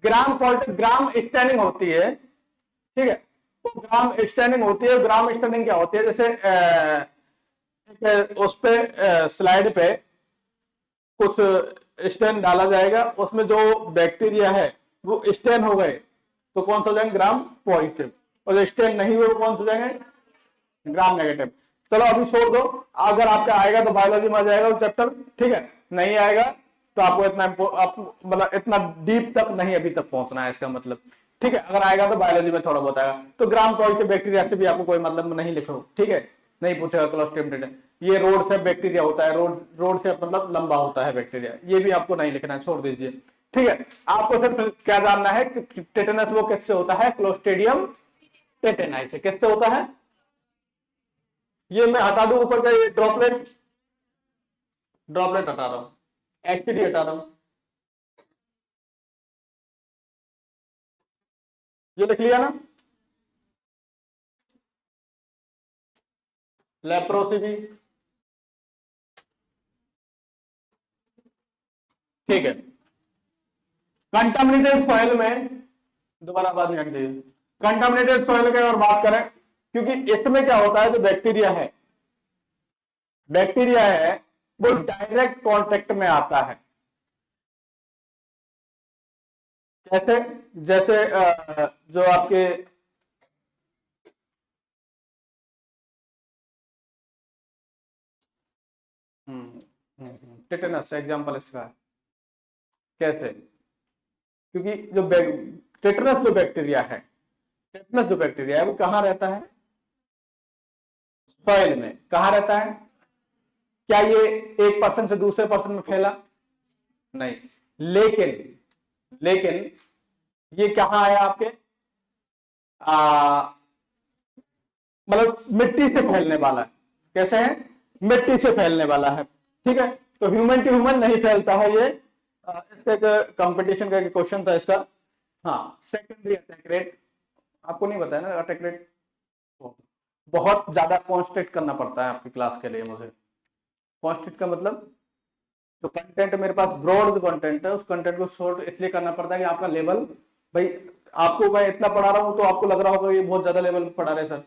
ग्राम पॉजिटिव, ग्राम स्टैंडिंग होती है, ठीक है। तो ग्राम स्टैंडिंग होती है। ग्राम स्टैंडिंग क्या होती है? जैसे उस पे स्लाइड पे कुछ स्टेन डाला जाएगा, उसमें जो बैक्टीरिया है वो स्टेन हो गए तो कौन सा हो जाएंगे? Gram positive. और जो स्टेन नहीं हुए वो कौन सा हो जाएंगे? Gram negative. चलो अभी छोड़ दो, अगर आपका आएगा तो बायोलॉजी में आ जाएगा वो चैप्टर, ठीक है। नहीं आएगा तो आपको इतना मतलब इतना डीप तक नहीं अभी तक पहुंचना है, इसका मतलब, ठीक है। अगर आएगा तो बायोलॉजी में थोड़ा बहुत आएगा। तो ग्राम पॉजिटिव बैक्टीरिया से भी आपको कोई मतलब नहीं लिखो, ठीक है, नहीं पूछेगा। क्लोस्ट्रिडियम टेटेनाई ये रोड से बैक्टीरिया होता है, रोड से मतलब लंबा होता है बैक्टीरिया, ये भी आपको नहीं लिखना, छोड़ दीजिए, ठीक है। आपको सिर्फ क्या जानना है कि टेटेनस वो किससे होता है? क्लोस्ट्रिडियम टेटेनाई से। किससे होता है? ये मैं हटा दूं ऊपर का ये ड्रॉपलेट, ड्रॉपलेट हटा रहा हूं, एसटीडी हटा रहा हूं, ये लिख लिया ना? लेप्रोसी भी, ठीक है। कंटामिनेटेड सॉइल में दोबारा बात नहीं आनी, कंटामिनेटेड सॉइल की और बात करें, क्योंकि इसमें क्या होता है, जो बैक्टीरिया है, बैक्टीरिया है वो डायरेक्ट कांटेक्ट में आता है। कैसे? जैसे जो आपके टेटेनस एग्जाम्पल इसका है। कैसे? क्योंकि जो टेटेनस जो बैक्टीरिया है, टेटेनस जो बैक्टीरिया है वो कहाँ रहता है? सॉइल में। कहाँ रहता है? क्या ये एक पर्सन से दूसरे पर्सन में फैला? नहीं। लेकिन ये कहाँ आया आपके? मतलब मिट्टी से फैलने वाला है। कैसे है? मिट्टी से फैलने वाला है। ठीक है, तो ह्यूमन टू ह्यूमन नहीं फैलता है ये। इसका कंपटीशन का क्वेश्चन था इसका। हाँ, सेकेंडरी अटैक रेट आपको नहीं बताया ना। अटैक रेट बहुत ज्यादा कॉन्स्टेंट करना पड़ता है आपकी क्लास के लिए मुझे। कॉन्स्टेंट का मतलब जो कंटेंट मेरे पास ब्रॉड जो कंटेंट है उस कंटेंट को शॉर्ट इसलिए करना पड़ता है कि आपका लेवल, भाई आपको मैं इतना पढ़ा रहा हूं तो आपको लग रहा होगा ये बहुत ज्यादा लेवल पढ़ा रहे सर।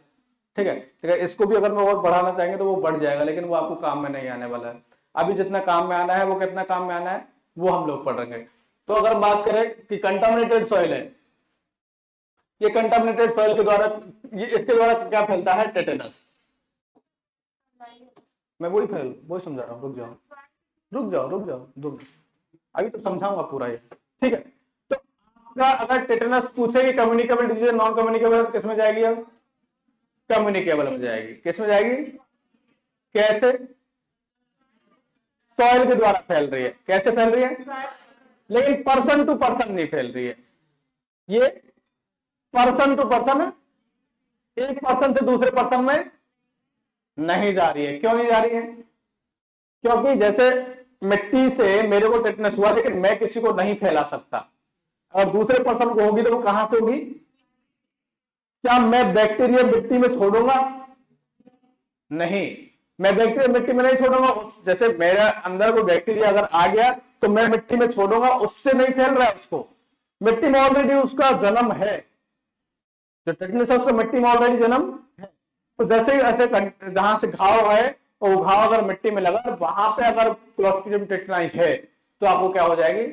ठीक है, इसको भी अगर मैं और बढ़ाना चाहेंगे तो वो बढ़ जाएगा, लेकिन वो आपको काम में नहीं आने वाला है। अभी जितना काम में आना है वो कितना काम में आना है वो हम लोग पढ़ेंगे। तो अगर बात करें कि कंटामिनेटेड सॉइल है, ये कंटामिनेटेड सॉइल के द्वारा इसके द्वारा क्या फैलता है? टेटेनस। मैं वही समझा रहा हूँ। रुक जाओ, अभी तो समझाऊंगा पूरा ये। ठीक है, तो आपका अगर टेटेनस पूछेगी कम्युनिकेबल डिजीज नॉन कम्युनिकेबल किस में जाएगी? अब कम्युनिकेबल में जाएगी। किस में जाएगी? कैसे? सॉइल के द्वारा फैल रही है। कैसे फैल रही है? लेकिन पर्सन टू पर्सन नहीं फैल रही है। ये पर्सन टू पर्सन, एक पर्सन से दूसरे पर्सन में नहीं जा रही है। क्यों नहीं जा रही है? क्योंकि जैसे मिट्टी से मेरे को टेटनस हुआ, लेकिन मैं किसी को नहीं फैला सकता। अगर दूसरे पर्सन को होगी तो वो कहां से होगी? क्या मैं बैक्टीरिया मिट्टी में छोड़ूंगा? नहीं, मैं बैक्टीरिया मिट्टी में नहीं छोड़ूंगा। जैसे मेरे अंदर कोई बैक्टीरिया अगर आ गया तो मैं मिट्टी में छोड़ूंगा, उससे नहीं फैल रहा है उसको। मिट्टी में ऑलरेडी उसका जन्म है। जो टेटनस है उसका मिट्टी में ऑलरेडी जन्म है। तो जैसे ही ऐसे जहां से घाव है और वो घाव अगर मिट्टी में लगा, वहां पे अगर क्लोस्ट्रिडियम टेटनाई है तो आपको क्या हो जाएगी?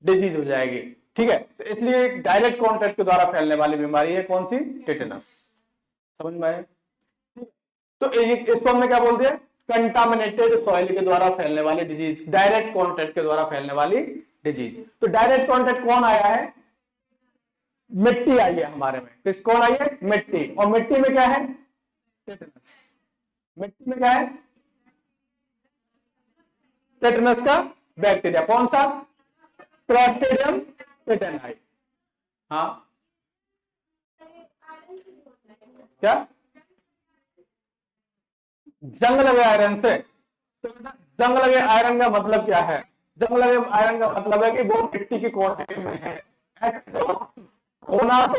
डिजीज हो जाएगी। ठीक है, तो इसलिए डायरेक्ट कॉन्टैक्ट के द्वारा फैलने वाली बीमारी है कौन सी? टेटनस। समझ में आया? तो इसको हमने क्या बोल दिया? कंटामिनेटेड सॉइल के द्वारा फैलने वाली डिजीज, डायरेक्ट कॉन्टैक्ट के द्वारा फैलने वाली डिजीज। तो डायरेक्ट कॉन्टैक्ट कौन आया है? मिट्टी आई है हमारे में। किस कौन आई है? मिट्टी। और मिट्टी में क्या है? टेटनस। मिट्टी में क्या है? टेटनस का बैक्टीरिया। कौन सा? क्लोस्ट्रिडियम टेटनाई। हाँ, क्या? जंग लगे आयरन से। तो जंग लगे आयरन का मतलब क्या है? जंग लगे आयरन का मतलब है कि वो मिट्टी की क्वांटिटी में है। होना तो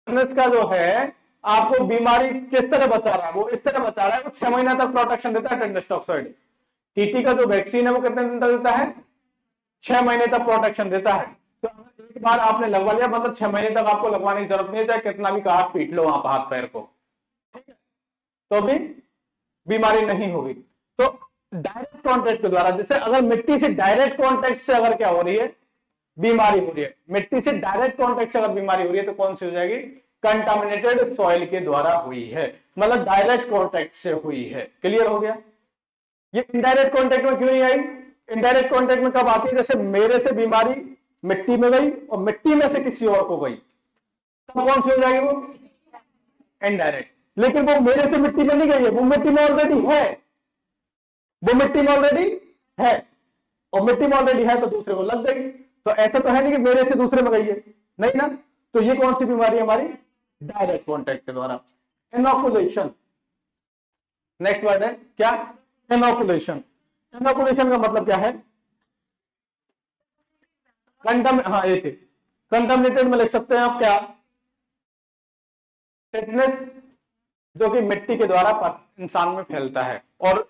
का जो है आपको बीमारी किस तरह बचा रहा है? वो इस तरह बचा रहा है, वो 6 महीना तक प्रोटेक्शन देता है। टेटनस टॉक्साइड टीटी का जो वैक्सीन है वो कितने दिन तक देता है? 6 महीने तक प्रोटेक्शन देता है। तो एक बार आपने लगवा लिया मतलब 6 महीने तक आपको लगवाने की जरूरत नहीं है, चाहे कितना भी काट पीट लो वहां पर हाथ पैर को। ठीक है, तो भी बीमारी नहीं होगी। तो डायरेक्ट कॉन्टेक्ट के द्वारा, जैसे अगर मिट्टी से डायरेक्ट कॉन्टेक्ट से अगर क्या हो रही है? बीमारी हो रही है। मिट्टी से डायरेक्ट कॉन्टेक्ट से अगर बीमारी हो रही है तो कौन सी हो जाएगी? कंटामिनेटेड सॉइल के द्वारा हुई है, मतलब डायरेक्ट कॉन्टेक्ट से हुई है। क्लियर हो गया? ये इनडायरेक्ट कॉन्टेक्ट में क्यों नहीं आई? इनडायरेक्ट कॉन्टेक्ट में कब आती है? जैसे मेरे से बीमारी मिट्टी में गई और मिट्टी में से किसी और को गई, तो कौन सी हो जाएगी? वो इनडायरेक्ट। लेकिन वो मेरे से मिट्टी में नहीं गई है, वो मिट्टी में ऑलरेडी है। वो मिट्टी में ऑलरेडी है, और मिट्टी में ऑलरेडी है तो दूसरे को लग गई। तो ऐसा तो है नहीं कि मेरे से दूसरे में गई है, नहीं ना। तो ये कौन सी बीमारी है हमारी? डायरेक्ट कॉन्टेक्ट के द्वारा। इनोकुलेशन, नेक्स्ट वर्ड है क्या? इनोकुलेशन। इनोकुलेशन का मतलब क्या है? हाँ एक है, कंटामिनेटेड में लिख सकते हैं आप क्या? टेटनस, जो कि मिट्टी के द्वारा इंसान में फैलता है। और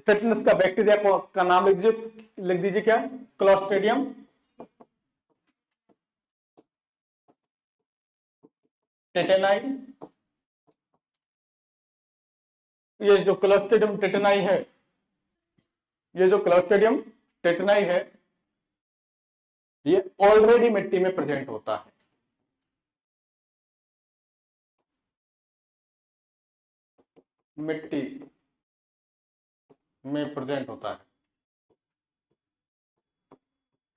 टेटनस का बैक्टीरिया का नाम लिख दीजिए क्या? क्लोस्ट्रिडियम टेटेनाई। ये जो क्लोस्ट्रिडियम टेटेनाई है, ये जो क्लोस्ट्रिडियम टेटेनाई है, ये ऑलरेडी मिट्टी में प्रेजेंट होता है। मिट्टी में प्रेजेंट होता है,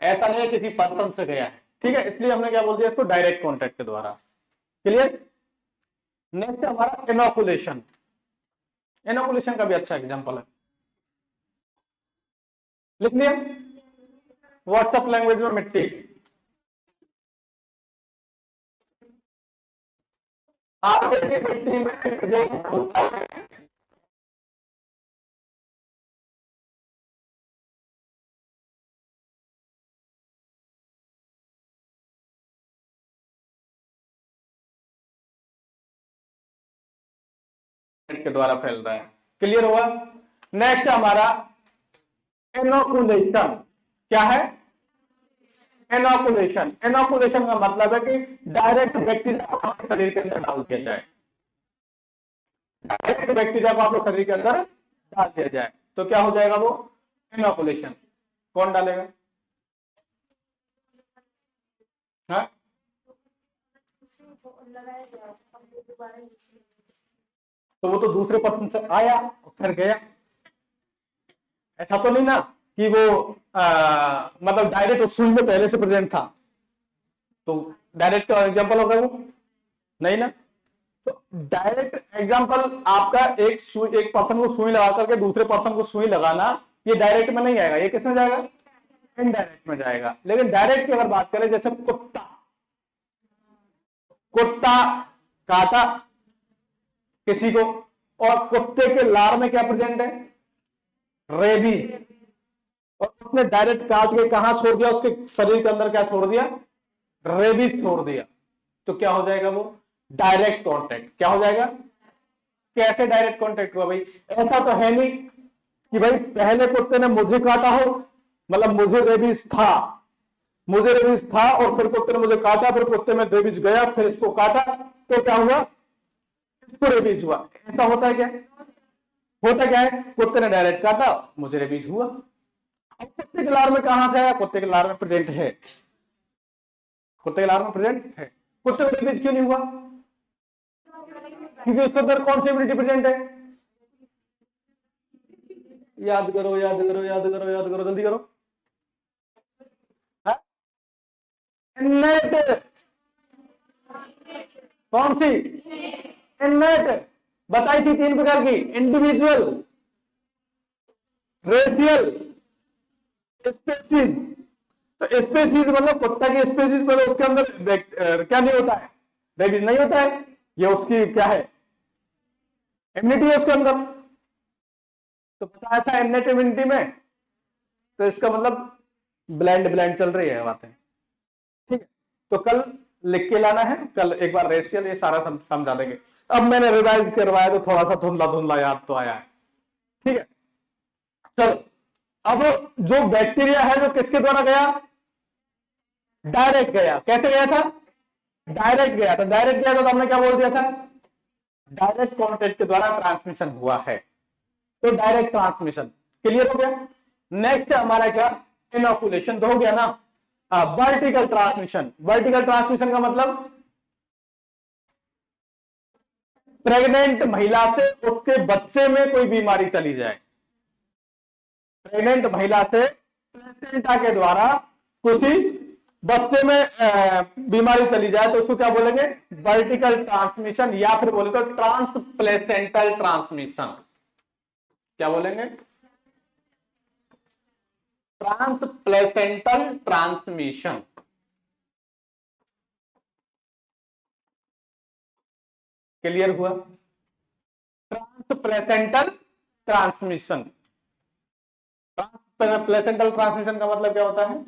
ऐसा नहीं है किसी पर्सन से गया है। ठीक है, इसलिए हमने क्या बोल दिया इसको? डायरेक्ट कॉन्टेक्ट के द्वारा। क्लियर? नेक्स्ट हमारा इनोकुलेशन। इनोकुलेशन का भी अच्छा एग्जांपल है, लिख लिया? व्हाट्सएप लैंग्वेज में मिट्टी, ऑलरेडी मिट्टी में प्रेजेंट होता है। के द्वारा फैल रहा है। क्लियर हुआ? नेक्स्ट हमारा इनोकुलेशन। क्या है? इनोकुलेशन। इनोकुलेशन का मतलब है कि डायरेक्ट बैक्टीरिया को आपके शरीर के अंदर डाल दिया जाए। डायरेक्ट बैक्टीरिया को आपके शरीर के अंदर डाल दिया जाए तो क्या हो जाएगा? वो इनोकुलेशन। कौन डालेगा? हाँ? तो वो तो दूसरे पर्सन से आया और फिर गया। ऐसा तो नहीं ना कि वो मतलब डायरेक्ट उस सुई में पहले से प्रेजेंट था, तो डायरेक्ट का एग्जांपल होगा वो? नहीं ना। तो डायरेक्ट एग्जांपल आपका एक पर्सन को सुई लगा करके दूसरे पर्सन को सुई लगाना, ये डायरेक्ट में नहीं आएगा। ये किस में जाएगा? इनडायरेक्ट में जाएगा। लेकिन डायरेक्ट की अगर बात करें, जैसे कुत्ता, कुत्ता काटा किसी को और कुत्ते के लार में क्या प्रेजेंट है? रेबीज। और उसने डायरेक्ट काट के कहां छोड़ दिया? उसके शरीर के अंदर क्या छोड़ दिया? रेबीज छोड़ दिया। तो क्या हो जाएगा वो? Direct contact. क्या हो जाएगा? कैसे डायरेक्ट कांटेक्ट हुआ भाई? ऐसा तो है नहीं कि भाई पहले कुत्ते ने मुझे काटा हो, मतलब मुझे रेबीज था, मुझे रेबीज था और फिर कुत्ते ने मुझे काटा, फिर कुत्ते में रेबीज गया, फिर इसको काटा, तो क्या हुआ? इसको रेबीज हुआ। ऐसा होता है क्या? होता क्या है? कुत्ते ने डायरेक्ट काटा, मुझे रेबीज हुआ। अब कुत्ते के लार में कहां से आया? कुत्ते के लार में प्रेजेंट है, कुत्ते के लार में प्रेजेंट है। कुत्ते को रेबीज क्यों नहीं हुआ? क्योंकि उसके अंदर कौन सी इम्यूनिटी प्रेजेंट है? याद करो, याद करो, याद करो, याद करो, जल्दी करो। इन्नेट। कौन सी? इन्नेट। बताई थी 3 प्रकार की: इंडिविजुअल, रेशियल, स्पेसीज। तो स्पेसीज मतलब कुत्ता की स्पेसीज, मतलब उसके अंदर क्या नहीं होता है? रेबीज नहीं होता है। ये उसकी क्या है? इम्यूनिटी है उसके अंदर। तो बताया था इन्नेट इम्यूनिटी में। तो इसका मतलब ब्लाइंड ब्लाइंड चल रही है बातें। ठीक है, तो कल लिख के लाना है, कल एक बार रेशियल ये सारा समझा देंगे। अब मैंने रिवाइज करवाया तो थोड़ा सा धुंधला धुंधला याद तो आया है। ठीक है, चलो। अब जो बैक्टीरिया है जो किसके द्वारा गया? डायरेक्ट गया। कैसे गया था? डायरेक्ट गया था। डायरेक्ट गया था तो हमने क्या बोल दिया था? डायरेक्ट कॉन्टेक्ट के द्वारा ट्रांसमिशन हुआ है, तो डायरेक्ट ट्रांसमिशन। क्लियर हो गया? नेक्स्ट हमारा क्या? इनोकुलेशन तो हो गया ना। Vertical transmission. वर्टिकल ट्रांसमिशन का मतलब प्रेग्नेंट महिला से उसके बच्चे में कोई बीमारी चली जाए, प्रेग्नेंट महिला से प्लेसेंटा के द्वारा किसी बच्चे में बीमारी चली जाए तो उसको क्या बोलेंगे? वर्टिकल ट्रांसमिशन, या फिर बोले तो ट्रांसप्लेसेंटल ट्रांसमिशन। क्या बोलेंगे? ट्रांसप्लेसेंटल ट्रांसमिशन। क्लियर हुआ? ट्रांसप्लेसेंटल ट्रांसमिशन। ट्रांसप्लेसेंटल ट्रांसमिशन का मतलब क्या होता है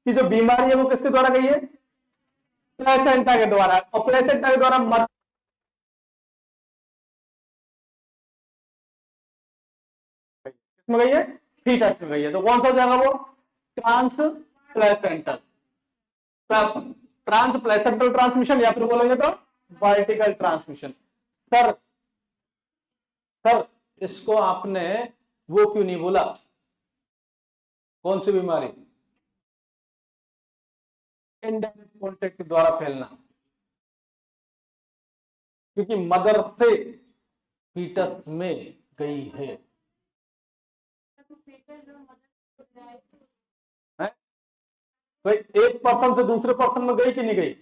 कि जो बीमारी है वो किसके द्वारा गई है? प्लेसेंटा के द्वारा। और प्लेसेंटा के द्वारा किसमें गई है? फीटस में गई है। तो कौन सा हो जाएगा वो? ट्रांसप्लेसेंटल। ट्रांसप्लेसेंटल ट्रांसमिशन, या फिर बोलेंगे तो वर्टिकल ट्रांसमिशन। सर इसको आपने वो क्यों नहीं बोला? कौन सी बीमारी? इनडायरेक्ट कॉन्टेक्ट के द्वारा फैलना, क्योंकि मदर से फीटस में गई है। भाई एक पर्सन से दूसरे पर्सन में गई कि नहीं गई?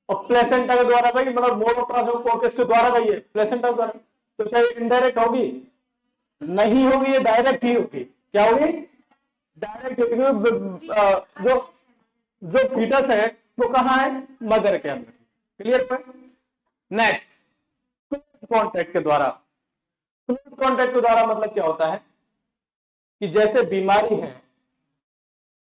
और प्लेसेंटा के द्वारा गई, मतलब मोड ऑफ ट्रांसफर किसके द्वारा गई है? प्लेसेंटा के द्वारा। तो क्या ये इनडायरेक्ट होगी? नहीं होगी, ये डायरेक्ट ही होगी। क्या होगी? डायरेक्ट होगी। जो जो फीटस है वो कहां है? मदर के अंदर। क्लियर है? नेक्स्ट, कॉन्टेक्ट के द्वारा। कॉन्टेक्ट के द्वारा मतलब क्या होता है कि जैसे बीमारी है,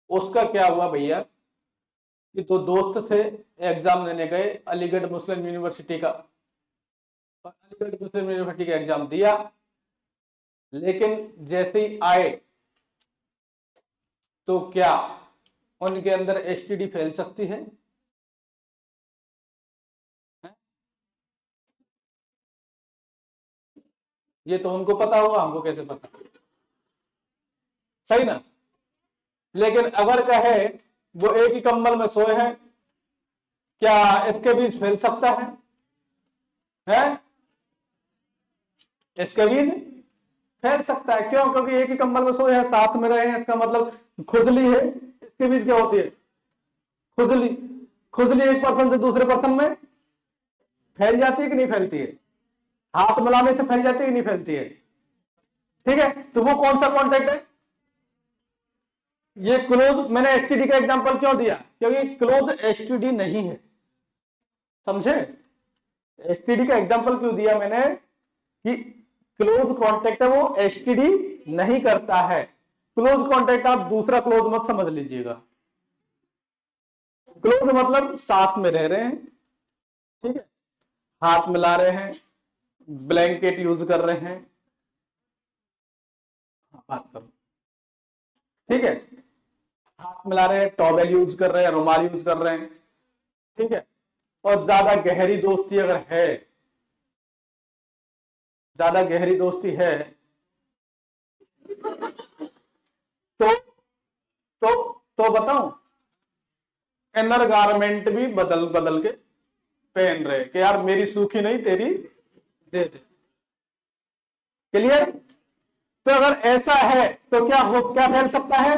उसका क्या हुआ भैया कि दो दोस्त थे, एग्जाम देने गए अलीगढ़ मुस्लिम यूनिवर्सिटी का, और अलीगढ़ मुस्लिम यूनिवर्सिटी का एग्जाम दिया, लेकिन जैसे ही आए तो क्या उनके अंदर एसटीडी फैल सकती है? ये तो उनको पता होगा, हमको कैसे पता? सही ना? लेकिन अगर कहे वो एक ही कंबल में सोए हैं, क्या इसके बीच फैल सकता है? इसके बीच फैल सकता है। क्यों? क्योंकि एक ही कंबल में सोए हैं, साथ में रहे हैं, इसका मतलब खुजली है। इसके बीच क्या होती है? खुजली। खुजली एक पर्सन से दूसरे पर्सन में फैल जाती है कि नहीं फैलती है? हाथ मिलाने से फैल जाती है कि नहीं फैलती है? ठीक है, तो वो कौन सा कॉन्टेक्ट है? ये क्लोज। मैंने एसटीडी का एग्जांपल क्यों दिया? क्योंकि क्लोज एसटीडी नहीं है, समझे? एसटीडी का एग्जांपल क्यों दिया मैंने कि क्लोज कॉन्टेक्ट है वो एसटीडी नहीं करता है। क्लोज कॉन्टेक्ट आप दूसरा क्लोज मत समझ लीजिएगा। क्लोज मतलब साथ में रह रहे हैं, ठीक है, हाथ मिला रहे हैं, ब्लैंकेट यूज कर रहे हैं, बात करो, ठीक है, हाथ मिला रहे हैं, टॉवेल यूज कर रहे हैं, रुमाल यूज कर रहे हैं, ठीक है। और ज्यादा गहरी दोस्ती अगर है, ज्यादा गहरी दोस्ती है तो बताऊं, इनर गारमेंट भी बदल बदल के पहन रहे कि यार मेरी सूखी नहीं तेरी दे दे। क्लियर? तो अगर ऐसा है तो क्या फैल सकता है?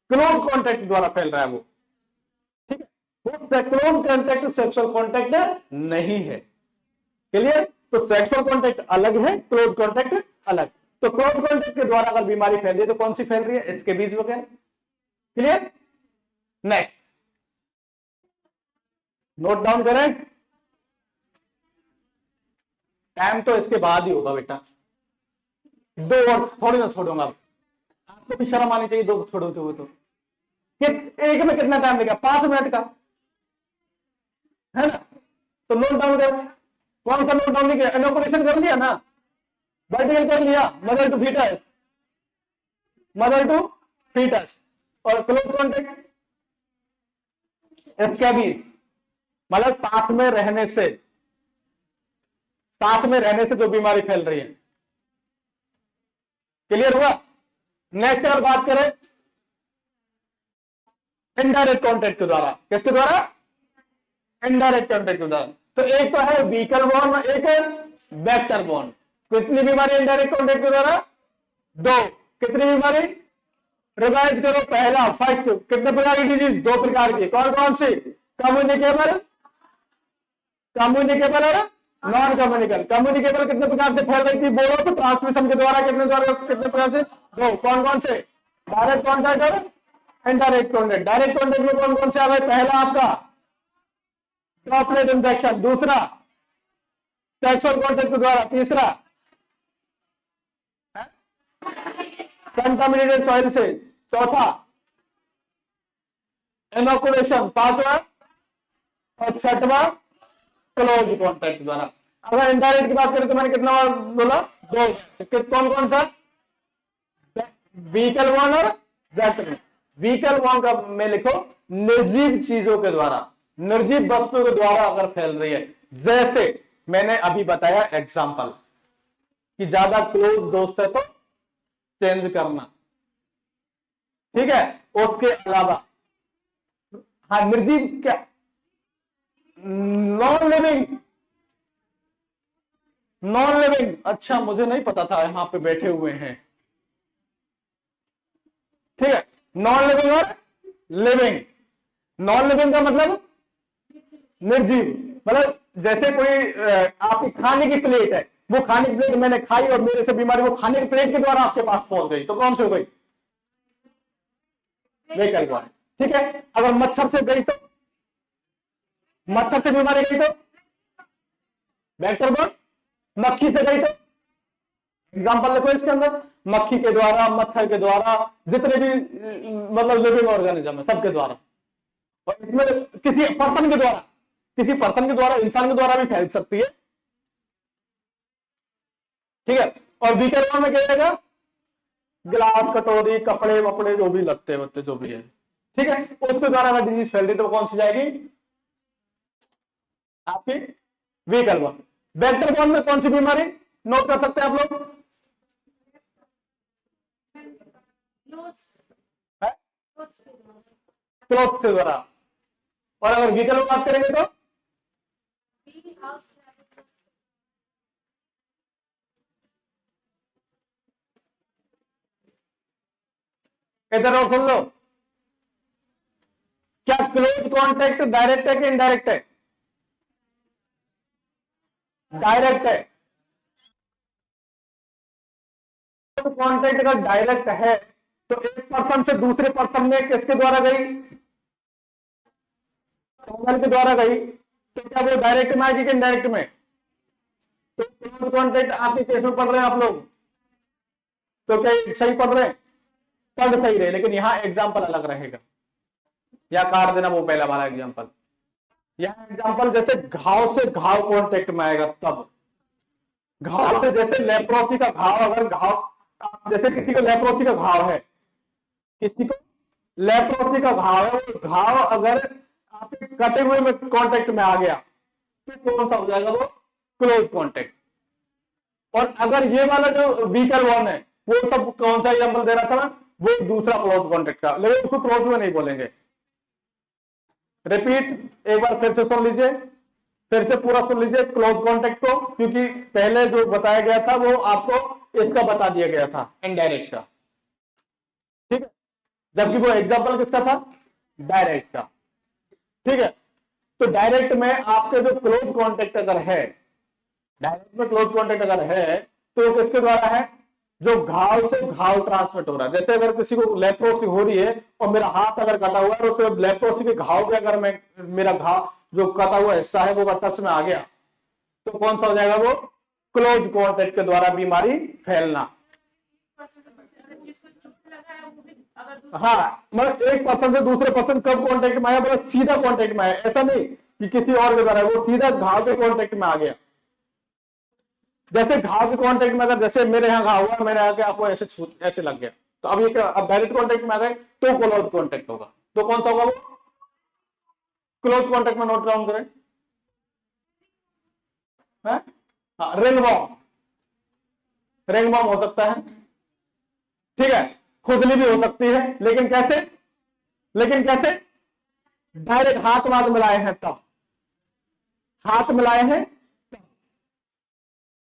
क्लोज कॉन्टेक्ट द्वारा फैल रहा है वो, ठीक है। वो क्लोज कॉन्टेक्ट सेक्सुअल कॉन्टेक्ट नहीं है। क्लियर? तो सेक्सुअल कॉन्टेक्ट अलग है, क्लोज कॉन्टेक्ट अलग। तो क्लोज कॉन्टेक्ट के द्वारा अगर बीमारी फैल रही है तो कौन सी फैल रही है? इसके बीच वगैरह। क्लियर? नेक्स्ट, नोट डाउन करें। टाइम तो इसके बाद ही होगा बेटा, 2 और थोड़ी ना छोड़ूंगा। आपको भी शर्म आनी चाहिए 2 छोड़ोगे हुए तो। एक में कितना टाइम लगेगा? 5 मिनट का, है ना? तो नोट डाउन कर। कौन सा नोट डाउन नहीं किया? इनोकुलेशन कर लिया ना, वर्टिकल कर लिया, mother to foetus, mother to foetus. और क्लोज कॉन्टेक्ट इसके बीच, मतलब साथ में रहने से जो बीमारी फैल रही है। क्लियर हुआ? नेक्स्ट अगर बात करें इनडायरेक्ट कॉन्टेक्ट के द्वारा, किसके द्वारा? इनडायरेक्ट कॉन्टेक्ट के द्वारा। तो एक तो है व्हीकल बॉर्न और एक है वेक्टर बॉर्न। कितनी बीमारी इनडायरेक्ट कॉन्टेक्ट के द्वारा? 2। कितनी बीमारी? रिवाइज करो। पहला, फर्स्ट, कितने प्रकार की डिजीज? 2 प्रकार की। कौन कौन सी? कम्युनिकेबल और नॉन कम्युनिकल। कम्युनिकेबल कितने प्रकार से फैल रही थी? बोलो तो ट्रांसमिशन के द्वारा। कितने प्रकार से? 2। कौन कौन से? डायरेक्ट कॉन्टैक्ट और इनडायरेक्ट कॉन्टैक्ट। डायरेक्ट कॉन्टैक्ट में कौन कौन से आ गए? पहला आपका ड्रॉपलेट इंफेक्शन, दूसरा सेक्सुअल कॉन्टेक्ट के द्वारा, तीसरा कंटामिनेटेड सॉइल से, चौथा इनोकुलेशन, पांचवा और छठवा क्लोज कॉन्टेक्ट द्वारा। अगर इनडायरेक्ट की बात करें तो मैंने कितना बार बोला, दो। कौन कौन सा, व्हीकल वन और वेक्टर। व्हीकल वन का में लिखो निर्जीव चीजों के द्वारा, निर्जीव वस्तुओं के द्वारा अगर फैल रही है, जैसे मैंने अभी बताया एग्जांपल कि ज्यादा क्लोज दोस्त है तो चेंज करना, ठीक है। उसके अलावा हाँ निर्जीव क्या, नॉन लिविंग, नॉन लिविंग, अच्छा मुझे नहीं पता था यहां पे बैठे हुए हैं, ठीक है। नॉन लिविंग और लिविंग, नॉन लिविंग का मतलब निर्जीव, मतलब जैसे कोई आपकी खाने की प्लेट है, वो खाने की प्लेट मैंने खाई और मेरे से बीमारी वो खाने की प्लेट के द्वारा आपके पास पहुंच गई, तो कौन सी हो गई, वेक्टर वन, ठीक है। अगर मच्छर से गई तो, मच्छर से बीमारी गई तो वेक्टर वन, मक्खी से गई तो, एग्जांपल देखो इसके अंदर, मक्खी के द्वारा, मच्छर के द्वारा, जितने भी मतलब लिविंग ऑर्गेनिज्म है सबके द्वारा, और इसमें किसी पर्सन के द्वारा, किसी पर्सन के द्वारा, इंसान के द्वारा भी फैल सकती है, ठीक है। और व्हीकल वन में क्या रहेगा, गिलास, कटोरी, कपड़े वपड़े जो भी लगते वत्ते जो भी है, ठीक है, उसके द्वारा अगर डिजीज फैल रही तो कौन सी जाएगी, आपकी व्हीकल वन। वेक्टर वन में कौन सी बीमारी नोट कर सकते हैं आप लोग, क्लोथ के द्वारा। और अगर व्हीकल में बात करेंगे तो इधर और सुन लो, क्या क्लोज कॉन्टेक्ट डायरेक्ट है कि इनडायरेक्ट है, डायरेक्ट है। कॉन्टेक्ट अगर डायरेक्ट है तो एक पर्सन से दूसरे पर्सन में किसके द्वारा गई, कॉमन के द्वारा गई, तो क्या वो डायरेक्ट में आएगी कि इनडायरेक्ट में, तो क्लोज कॉन्टेक्ट आपके केस में पढ़ रहे हैं आप लोग, तो क्या सही पढ़ रहे हैं, पढ़ सही रहे, लेकिन यहां एग्जाम्पल अलग रहेगा, या काट देना वो पहला वाला एग्जाम्पल। यहां एग्जाम्पल जैसे घाव से घाव कॉन्टेक्ट में आएगा, तब घाव से, जैसे लेप्रोसी का घाव, अगर घाव जैसे किसी को लेप्रोसी का घाव है, किसी को लेप्रोसी का घाव है, वो घाव अगर आपके कटे हुए में कांटेक्ट में आ गया तो कौन सा हो जाएगा, वो क्लोज कांटेक्ट। और अगर ये वाला जो व्हीकल वन है वो तब कौन सा एग्जांपल दे रहा था, वो दूसरा क्लोज कांटेक्ट का, लेकिन उसको क्लोज में नहीं बोलेंगे। रिपीट एक बार फिर से सुन लीजिए, फिर से पूरा सुन लीजिए क्लोज कांटेक्ट को, क्योंकि पहले जो बताया गया था वो आपको इसका बता दिया गया था, इनडायरेक्ट का, ठीक है, जबकि वो एग्जांपल किसका था, डायरेक्ट का, ठीक है। तो डायरेक्ट में आपके जो क्लोज कांटेक्ट अगर है, डायरेक्ट में क्लोज कांटेक्ट अगर है तो किसके द्वारा है, जो घाव से घाव ट्रांसमिट हो रहा है। जैसे अगर किसी को लेप्रोसी हो रही है और मेरा हाथ अगर कटा हुआ है और उसे लेप्रोसी के घाव पे अगर मैं, मेरा घाव जो कटा हुआ हिस्सा है वो अगर टच में आ गया तो कौन सा हो जाएगा, वो क्लोज कांटेक्ट के द्वारा बीमारी फैलना। हाँ, मतलब एक पर्सन से दूसरे पर्सन कब कांटेक्ट में आया, मतलब सीधा कांटेक्ट में आया, ऐसा नहीं कि किसी और के द्वारा, वो सीधा घाव के कांटेक्ट में आ गया। जैसे घाव के कांटेक्ट में अगर, जैसे मेरे यहाँ घाव हुआ, मैंने आके आपको ऐसे ऐसे लग गया, तो अब ये क्या, अब डायरेक्ट कांटेक्ट में आ गए तो क्लोज कांटेक्ट होगा, तो कौन सा होगा, वो क्लोज कांटेक्ट में नोट डाउन करें, रिंग वॉर्म, रिंग वॉर्म हो सकता है, ठीक है, खुजली भी हो सकती है, लेकिन कैसे, लेकिन कैसे, डायरेक्ट हाथ वाथ मिलाए हैं तब, हाथ मिलाए हैं तब,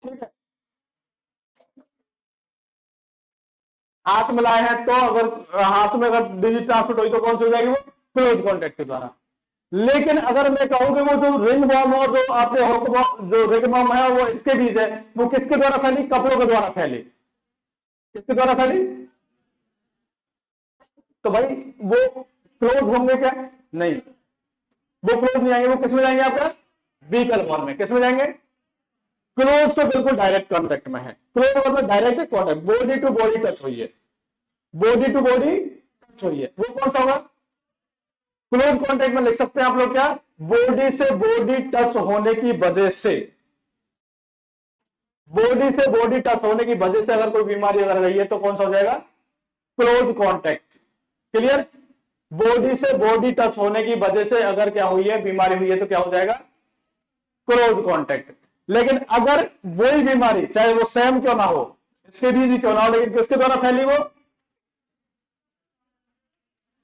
ठीक है, हाथ मिलाए हैं तो अगर हाथ में अगर डिजीज ट्रांसमिट हुई तो कौन सी हो जाएगी, वो क्लोज कॉन्टेक्ट के द्वारा। लेकिन अगर मैं कहूं कि वो जो रिंग वॉर्म और जो आपने जो रिंग वॉर्म है वो इसके बीच है, वो किसके द्वारा फैली, कपड़ों के द्वारा फैली, किसके द्वारा फैली, तो भाई वो क्लोज होंगे क्या, नहीं, वो क्लोज नहीं आएंगे, वो किस में जाएंगे आपका व्हीकल बॉन्ड में। किस में जाएंगे? क्लोज तो बिल्कुल डायरेक्ट कांटेक्ट में है, क्लोज मतलब direct contact, body to body touch हुई है, बॉडी टू बॉडी टच हुई है, वो कौन सा होगा? क्लोज कांटेक्ट में लिख सकते हैं आप लोग क्या? बॉडी से बॉडी टच होने की वजह से, बॉडी से बॉडी टच होने की वजह से अगर कोई बीमारी अगर रही है तो कौन सा हो जाएगा? Close contact. क्लियर? बॉडी से बॉडी टच होने की वजह से अगर क्या हुई है, बीमारी हुई है, तो क्या हो जाएगा? Close contact. लेकिन अगर वही बीमारी चाहे वो सेम क्यों ना हो, इसके बीच ही क्यों ना हो, लेकिन किसके द्वारा फैली? वो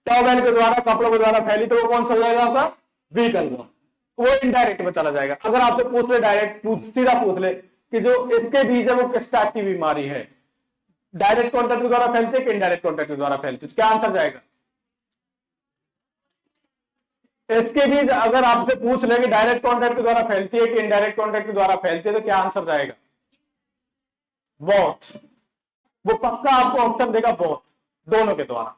टॉवेल के द्वारा, कपड़ों के द्वारा फैली, तो वो कौन सा हो जाएगा आपका? Vehicle bond. वो इनडायरेक्ट में चला जाएगा। अगर आपसे पूछ ले, डायरेक्ट सीधा पूछ ले कि जो इसके बीच है वो किस टाइप की बीमारी है, डायरेक्ट कॉन्टेक्ट के द्वारा फैलती है कि इनडायरेक्ट कॉन्टेक्ट के द्वारा फैलती है, क्या आंसर जाएगा? इसके बीच अगर आपसे पूछ ले कि डायरेक्ट कॉन्टेक्ट के द्वारा फैलती है कि इनडायरेक्ट कॉन्टेक्ट के द्वारा फैलती है, तो क्या आंसर जाएगा? बोथ। वो पक्का आपको ऑप्शन देगा बोथ, दोनों के द्वारा।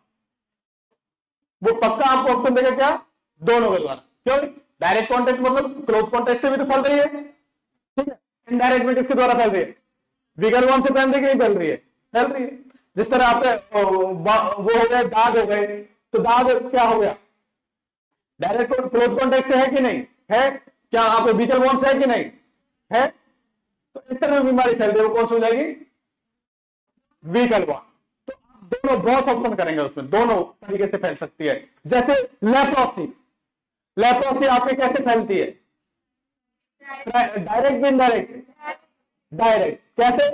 वो पक्का आपको ऑप्शन देगा क्या? दोनों के द्वारा। क्यों? डायरेक्ट कॉन्टेक्ट मतलब क्लोज कॉन्टेक्ट से भी तो फैल रही है, ठीक है। इनडायरेक्ट में किसके द्वारा फैल रही है? व्हीकल बॉन्ड से फैल रही है कि नहीं फैल रही है? फैल रही है। जिस तरह आपके वो हो गए, दाग हो गए, तो दाग क्या हो गया? डायरेक्ट क्लोज कॉन्टेक्ट से है कि नहीं है? क्या आप व्हीकल बॉन्ड से है कि नहीं है? तो इस तरह बीमारी फैल रही है, वो कौन सी हो जाएगी? Vehicle bond. तो दोनों बहुत ऑप्शन करेंगे उसमें, दोनों तरीके से फैल सकती है। जैसे लेप्रोसी, लेप्रोसी आपके कैसे फैलती है? डायरेक्ट भी इनडायरेक्ट? डायरेक्ट। कैसे?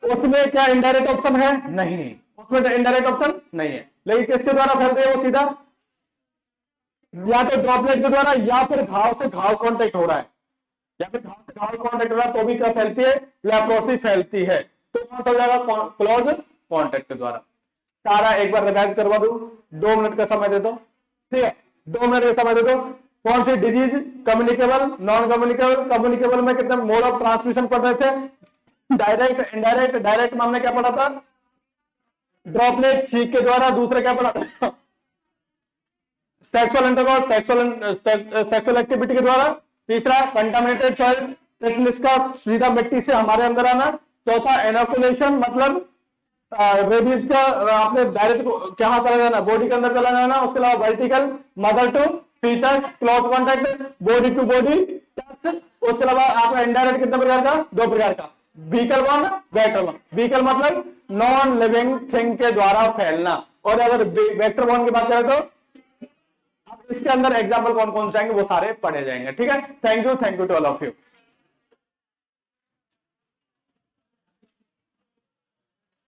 उसमें क्या इनडायरेक्ट ऑप्शन है? नहीं, उसमें इनडायरेक्ट ऑप्शन नहीं है। लेकिन किसके द्वारा फैलती है? वो सीधा या तो ड्रॉपलेट के द्वारा, या फिर घाव से घाव कांटेक्ट हो रहा है, या फिर घाव से घाव कांटेक्ट हो रहा है, तो भी क्या फैलती है? लेप्रोसी फैलती है। तो कौन सा हो जाएगा? क्लोज कांटेक्ट के द्वारा। सारा एक बार रिवाइज करवा दो, 2 मिनट का समय दे दो, ठीक है। 2 मिनट का समय दे दो। कौन सी disease? Communicable, non communicable. Communicable में कितने मोड ऑफ ट्रांसमिशन पढ़ रहे थे? Direct, indirect. डायरेक्ट में हमने क्या पढ़ा था? ड्रॉपलेट, छींक के द्वारा। दूसरा क्या पढ़ा? सेक्सुअल इंटरकोर्स, सेक्सुअल एक्टिविटी के द्वारा। तीसरा कंटामिनेटेड सॉइल, टेटनस का सीधा मिट्टी से हमारे अंदर आना। चौथा इनोकुलेशन, मतलब रेबीज का आपने डायरेक्ट कहां चला जाना? बॉडी के अंदर चला जाना। उसके अलावा vertical, mother to foetus, close contact, body to body touch. उसके अलावा आपका इनडायरेक्ट कितने प्रकार का? 2 प्रकार का, vehicle bond, vector bond. Vehicle मतलब नॉन लिविंग थिंग के द्वारा फैलना। और अगर वेक्टर बॉन्ड की बात करें तो इसके अंदर एग्जाम्पल कौन कौन से आएंगे वो सारे पढ़े जाएंगे, ठीक है। Thank you to all of you.